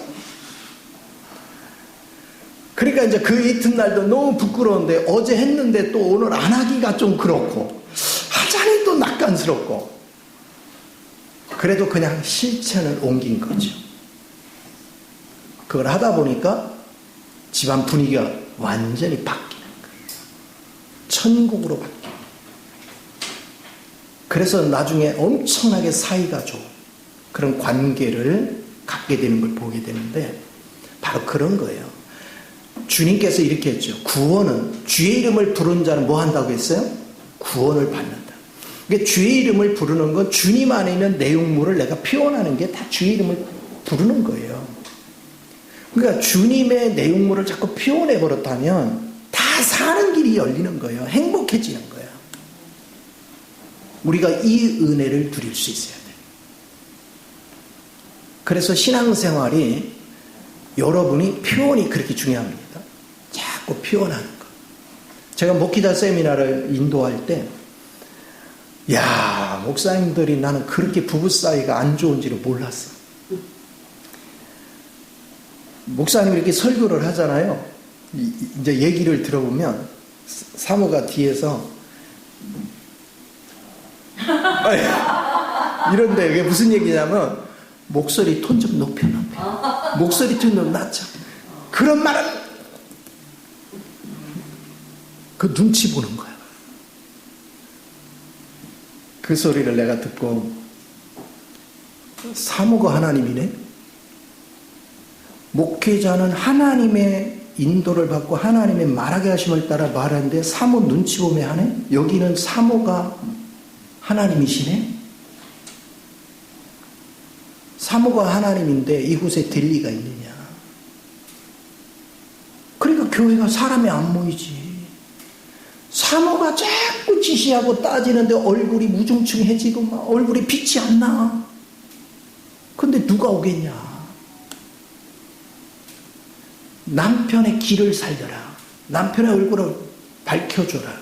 그러니까 이제 그 이튿날도 너무 부끄러운데 어제 했는데 또 오늘 안 하기가 좀 그렇고 하자니 또 낯간스럽고 그래도 그냥 실천을 옮긴 거죠. 그걸 하다 보니까 집안 분위기가 완전히 바뀌는 거예요. 천국으로 바뀌어요. 그래서 나중에 엄청나게 사이가 좋은 그런 관계를 갖게 되는 걸 보게 되는데 바로 그런 거예요. 주님께서 이렇게 했죠. 구원은 주의 이름을 부르는 자는 뭐 한다고 했어요? 구원을 받는다. 그러니까 주의 이름을 부르는 건 주님 안에 있는 내용물을 내가 표현하는 게 다 주의 이름을 부르는 거예요. 그러니까 주님의 내용물을 자꾸 표현해 버렸다면 다 사는 길이 열리는 거예요. 행복해지는 거예요. 우리가 이 은혜를 누릴 수 있어야 돼요. 그래서 신앙생활이 여러분이 표현이 그렇게 중요합니다. 자꾸 표현하는 거. 제가 목기자 세미나를 인도할 때 목사님들이 나는 그렇게 부부 사이가 안 좋은지를 몰랐어. 목사님이 이렇게 설교를 하잖아요. 이제 얘기를 들어보면 사모가 뒤에서 이런데 이게 무슨 얘기냐면 목소리 톤 좀 높여. 목소리 톤 좀 낮춰. 그런 말은 그 눈치 보는 거야. 그 소리를 내가 듣고 사모가 하나님이네. 목회자는 하나님의 인도를 받고 하나님의 말하게 하심을 따라 말하는데 사모 눈치 보며 하네? 여기는 사모가 하나님이시네? 사모가 하나님인데 이곳에 될 리가 있느냐. 그러니까 교회가 사람이 안 모이지. 사모가 자꾸 지시하고 따지는데 얼굴이 무중충해지고 막 얼굴에 빛이 안 나. 근데 누가 오겠냐. 남편의 길을 살려라. 남편의 얼굴을 밝혀줘라.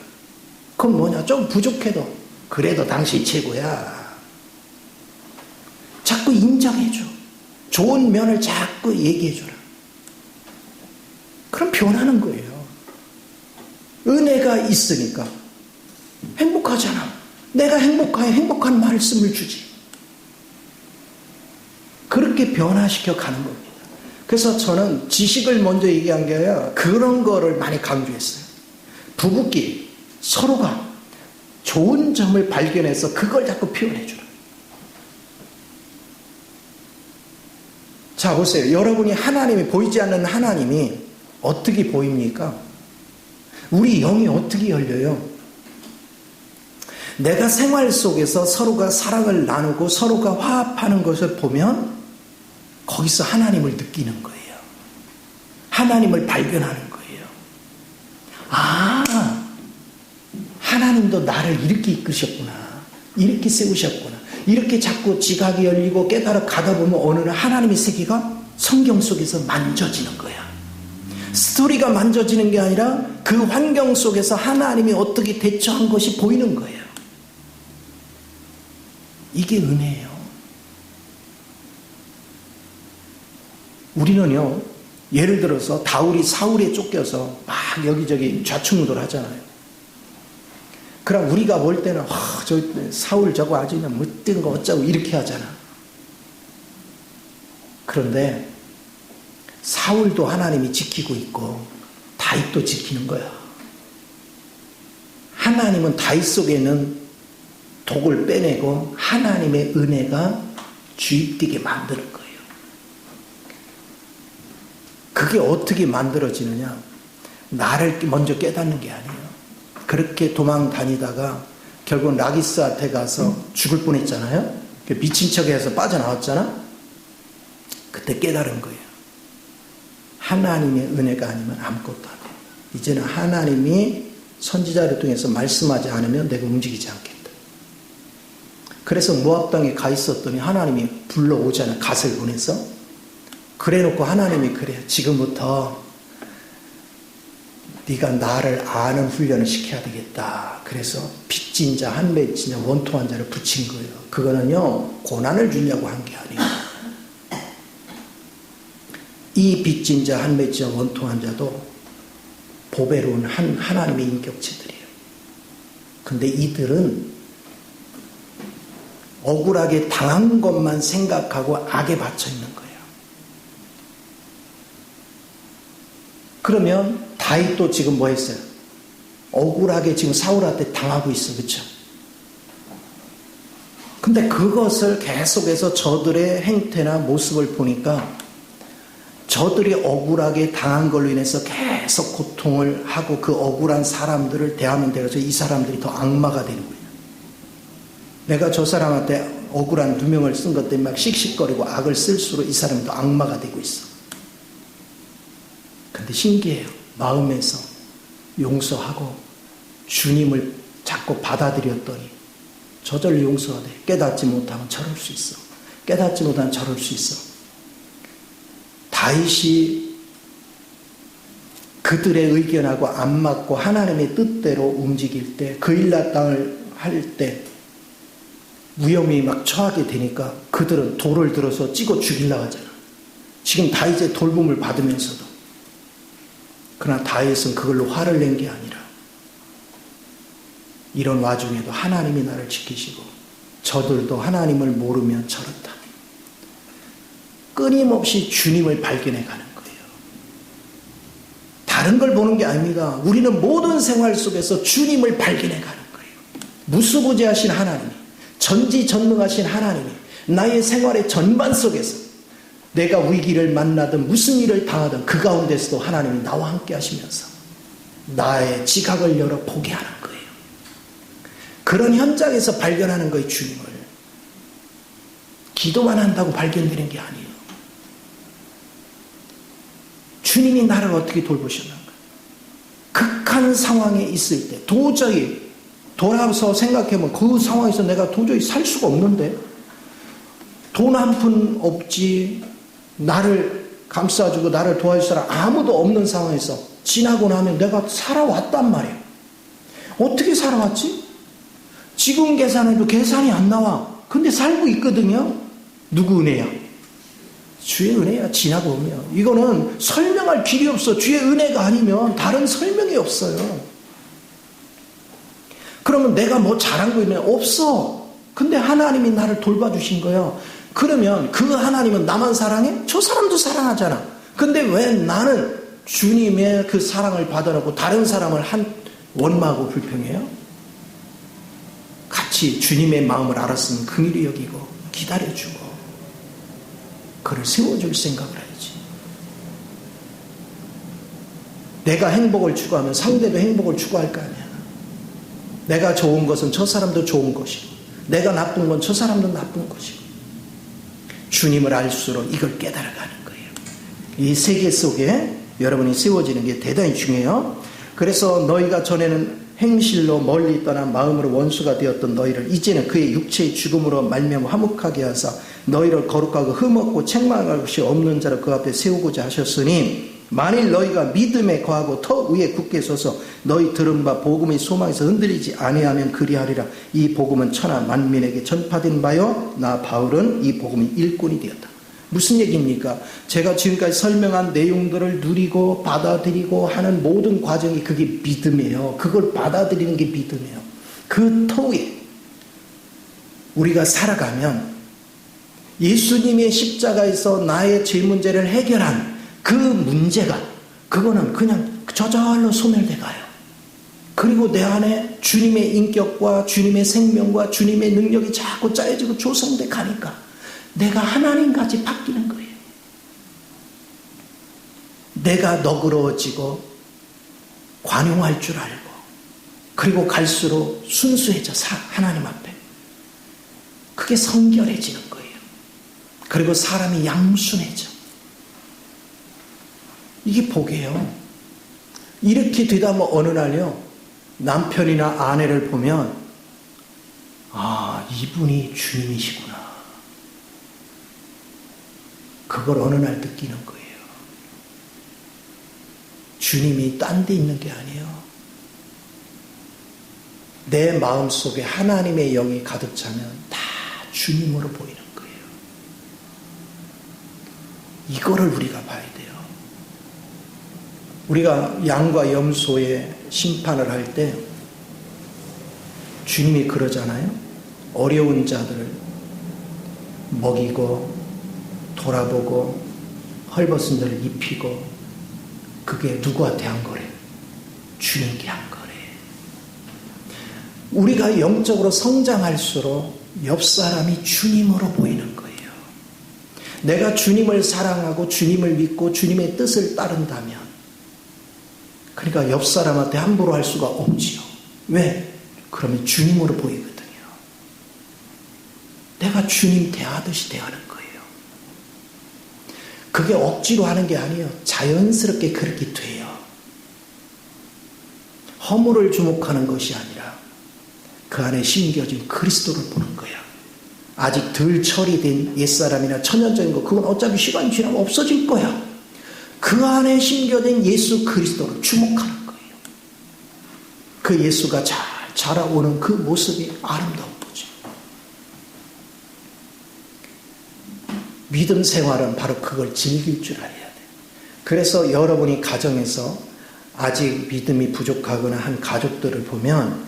그건 뭐냐. 좀 부족해도 그래도 당신이 최고야. 자꾸 인정해줘. 좋은 면을 자꾸 얘기해줘라. 그럼 변하는 거예요. 은혜가 있으니까 행복하잖아. 내가 행복한 말씀을 주지. 그렇게 변화시켜 가는 겁니다. 그래서 저는 지식을 먼저 얘기한 게 아니라 그런 거를 많이 강조했어요. 부부끼리 서로가 좋은 점을 발견해서 그걸 자꾸 표현해주라. 자, 보세요. 여러분이 하나님이 보이지 않는 하나님이 어떻게 보입니까? 우리 영이 어떻게 열려요? 내가 생활 속에서 서로가 사랑을 나누고 서로가 화합하는 것을 보면 거기서 하나님을 느끼는 거예요. 하나님을 발견하는 거예요. 아, 하나님도 나를 이렇게 이끄셨구나. 이렇게 세우셨구나. 이렇게 자꾸 지각이 열리고 깨달아 가다 보면 어느 날 하나님의 세계가 성경 속에서 만져지는 거야. 스토리가 만져지는 게 아니라 그 환경 속에서 하나님이 어떻게 대처한 것이 보이는 거예요. 이게 은혜예요. 우리는요, 예를 들어서 다윗이 사울에 쫓겨서 막 여기저기 좌충우돌 하잖아요. 그럼 우리가 볼 때는 저 사울 저거 아주 그냥 못된 거 어쩌고 이렇게 하잖아. 그런데 사울도 하나님이 지키고 있고 다윗도 지키는 거야. 하나님은 다윗 속에 있는 독을 빼내고 하나님의 은혜가 주입되게 만드는 거예요. 그게 어떻게 만들어지느냐? 나를 먼저 깨닫는 게 아니에요. 그렇게 도망 다니다가 결국 라기스한테 가서 죽을 뻔했잖아요. 미친 척해서 빠져나왔잖아. 그때 깨달은 거예요. 하나님의 은혜가 아니면 아무것도 안 돼요. 이제는 하나님이 선지자를 통해서 말씀하지 않으면 내가 움직이지 않겠다. 그래서 모압 땅에 가 있었더니 하나님이 불러오잖아요. 갓을 보내서. 그래놓고 하나님이 그래요. 지금부터 네가 나를 아는 훈련을 시켜야 되겠다. 그래서 빚진 자, 한맺진 자, 원통한 자를 붙인 거예요. 그거는요, 고난을 주려고 한 게 아니에요. 이 빚진 자, 한맺진 자, 원통한 자도 보배로운 하나님의 인격체들이에요. 근데 이들은 억울하게 당한 것만 생각하고 악에 받쳐 있는 거예요. 그러면 다윗도 지금 뭐 했어요? 억울하게 지금 사울한테 당하고 있어. 그렇죠? 근데 그것을 계속해서 저들의 행태나 모습을 보니까 저들이 억울하게 당한 걸로 인해서 계속 고통을 하고 그 억울한 사람들을 대하면 되어서 이 사람들이 더 악마가 되는 거예요. 내가 저 사람한테 억울한 누명을 쓴 것 때문에 막 씩씩거리고 악을 쓸수록 이 사람이 더 악마가 되고 있어. 근데 신기해요. 마음에서 용서하고 주님을 자꾸 받아들였더니 저절로 용서가 돼. 깨닫지 못하면 저럴 수 있어. 깨닫지 못하면 저럴 수 있어. 다윗이 그들의 의견하고 안 맞고 하나님의 뜻대로 움직일 때, 그일라 땅을 할 때 위험이 막 처하게 되니까 그들은 돌을 들어서 찍어 죽이려고 하잖아. 지금 다윗의 돌봄을 받으면서도. 그러나 다윗은 그걸로 화를 낸 게 아니라 이런 와중에도 하나님이 나를 지키시고 저들도 하나님을 모르면 저렇다. 끊임없이 주님을 발견해 가는 거예요. 다른 걸 보는 게 아닙니다. 우리는 모든 생활 속에서 주님을 발견해 가는 거예요. 무수부지하신 하나님이, 전지전능하신 하나님이 나의 생활의 전반 속에서 내가 위기를 만나든 무슨 일을 당하든 그 가운데서도 하나님이 나와 함께 하시면서 나의 지각을 열어 보게 하는 거예요. 그런 현장에서 발견하는 거예요. 주님을. 기도만 한다고 발견되는 게 아니에요. 주님이 나를 어떻게 돌보셨는가? 극한 상황에 있을 때 도저히 돌아서 생각해보면 그 상황에서 내가 도저히 살 수가 없는데 돈 한 푼 없지, 나를 감싸주고 나를 도와줄 사람 아무도 없는 상황에서 지나고 나면 내가 살아왔단 말이에요. 어떻게 살아왔지? 지금 계산해도 계산이 안 나와. 근데 살고 있거든요. 누구 은혜야? 주의 은혜야. 지나고 오면. 이거는 설명할 길이 없어. 주의 은혜가 아니면 다른 설명이 없어요. 그러면 내가 뭐 잘한 거 있냐? 없어. 근데 하나님이 나를 돌봐주신 거예요. 그러면 그 하나님은 나만 사랑해? 저 사람도 사랑하잖아. 근데 왜 나는 주님의 그 사랑을 받아놓고 다른 사람을 원망하고 불평해요? 같이 주님의 마음을 알았으면 긍휼히 여기고 기다려주고 그를 세워줄 생각을 해야지. 내가 행복을 추구하면 상대도 행복을 추구할 거 아니야. 내가 좋은 것은 저 사람도 좋은 것이고 내가 나쁜 건 저 사람도 나쁜 것이고 주님을 알수록 이걸 깨달아가는 거예요. 이 세계 속에 여러분이 세워지는 게 대단히 중요해요. 그래서 너희가 전에는 행실로 멀리 떠난 마음으로 원수가 되었던 너희를 이제는 그의 육체의 죽음으로 말미암아 화목하게 하사 너희를 거룩하고 흠없고 책망할 것이 없는 자로 그 앞에 세우고자 하셨으니 만일 너희가 믿음에 거하고 터 위에 굳게 서서 너희 들은 바 복음의 소망에서 흔들리지 아니하면 그리하리라. 이 복음은 천하 만민에게 전파된 바요 나 바울은 이 복음의 일꾼이 되었다. 무슨 얘기입니까? 제가 지금까지 설명한 내용들을 누리고 받아들이고 하는 모든 과정이 그게 믿음이에요. 그걸 받아들이는 게 믿음이에요. 그 터에 우리가 살아가면 예수님의 십자가에서 나의 죄 문제를 해결한 그 문제가 그거는 그냥 저절로 소멸돼 가요. 그리고 내 안에 주님의 인격과 주님의 생명과 주님의 능력이 자꾸 짜여지고 조성돼 가니까 내가 하나님같이 바뀌는 거예요. 내가 너그러워지고 관용할 줄 알고 그리고 갈수록 순수해져 하나님 앞에. 그게 성결해지는 거예요. 그리고 사람이 양순해져. 이게 복이에요. 이렇게 되다 뭐 어느 날요 남편이나 아내를 보면 아 이분이 주님이시구나. 그걸 어느 날 느끼는 거예요. 주님이 딴 데 있는 게 아니에요. 내 마음속에 하나님의 영이 가득 차면 다 주님으로 보이는 거예요. 이거를 우리가 봐야 돼요. 우리가 양과 염소의 심판을 할 때 주님이 그러잖아요. 어려운 자들을 먹이고 돌아보고 헐벗은 자를 입히고 그게 누구한테 한 거래? 주님께 한 거래. 우리가 영적으로 성장할수록 옆 사람이 주님으로 보이는 거예요. 내가 주님을 사랑하고 주님을 믿고 주님의 뜻을 따른다면 그러니까 옆 사람한테 함부로 할 수가 없지요. 왜? 그러면 주님으로 보이거든요. 내가 주님 대하듯이 대하는 거예요. 그게 억지로 하는 게 아니에요. 자연스럽게 그렇게 돼요. 허물을 주목하는 것이 아니라 그 안에 심겨진 그리스도를 보는 거야. 아직 덜 처리된 옛사람이나 천연적인 거 그건 어차피 시간이 지나면 없어질 거야. 그 안에 심겨진 예수 그리스도를 주목하는 거예요. 그 예수가 잘 자라오는 그 모습이 아름다운 거죠. 믿음 생활은 바로 그걸 즐길 줄 알아야 돼요. 그래서 여러분이 가정에서 아직 믿음이 부족하거나 한 가족들을 보면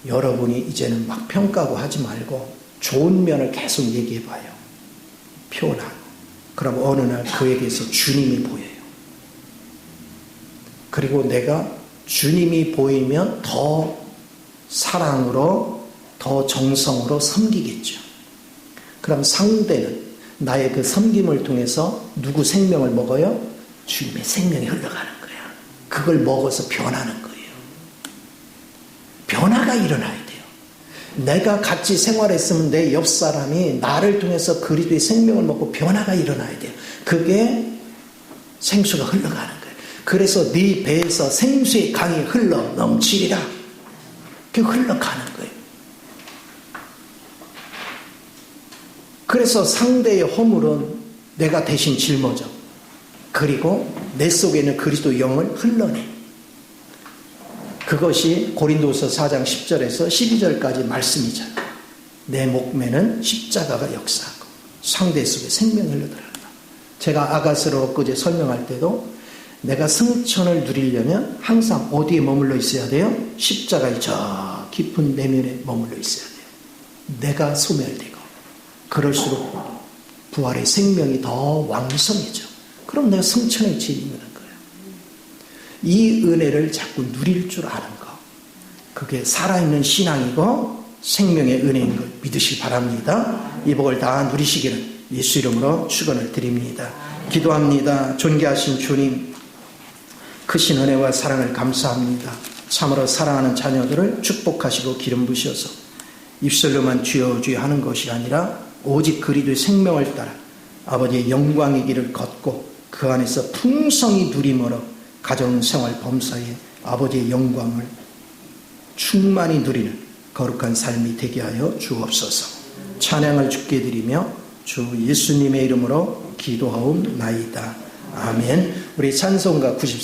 여러분이 이제는 막 평가하고 하지 말고 좋은 면을 계속 얘기해 봐요. 표현하고. 그럼 어느 날 그에게서 주님이 보여요. 그리고 내가 주님이 보이면 더 사랑으로 더 정성으로 섬기겠죠. 그럼 상대는 나의 그 섬김을 통해서 누구 생명을 먹어요? 주님의 생명이 흘러가는 거야. 그걸 먹어서 변하는 거예요. 변화가 일어나야 돼요. 내가 같이 생활했으면 내 옆 사람이 나를 통해서 그리스도의 생명을 먹고 변화가 일어나야 돼요. 그게 생수가 흘러가는 거예요. 그래서 네 배에서 생수의 강이 흘러 넘치리라. 그게 흘러가는 거예요. 그래서 상대의 허물은 내가 대신 짊어져. 그리고 내 속에 있는 그리스도 영을 흘러내. 그것이 고린도서 4장 10절에서 12절까지 말씀이잖아요. 내 목매는 십자가가 역사하고 상대 속에 생명이 흘러들어간다. 제가 아가스로 엊그제 설명할 때도 내가 승천을 누리려면 항상 어디에 머물러 있어야 돼요? 십자가의 저 깊은 내면에 머물러 있어야 돼요. 내가 소멸되고 그럴수록 부활의 생명이 더 왕성해져. 그럼 내가 승천의 지에 있는 거예요. 이 은혜를 자꾸 누릴 줄 아는 거. 그게 살아있는 신앙이고 생명의 은혜인 걸 믿으시기 바랍니다. 이 복을 다 누리시기를 예수 이름으로 축원을 드립니다. 기도합니다. 존귀하신 주님, 크신 은혜와 사랑을 감사합니다. 참으로 사랑하는 자녀들을 축복하시고 기름 부으셔서 입술로만 주여 주여 하는 것이 아니라 오직 그리스도의 생명을 따라 아버지의 영광의 길을 걷고 그 안에서 풍성히 누림으로 가정생활 범사에 아버지의 영광을 충만히 누리는 거룩한 삶이 되게 하여 주옵소서. 찬양을 주께 드리며 주 예수님의 이름으로 기도하옵나이다. 아멘. 우리 찬송가 93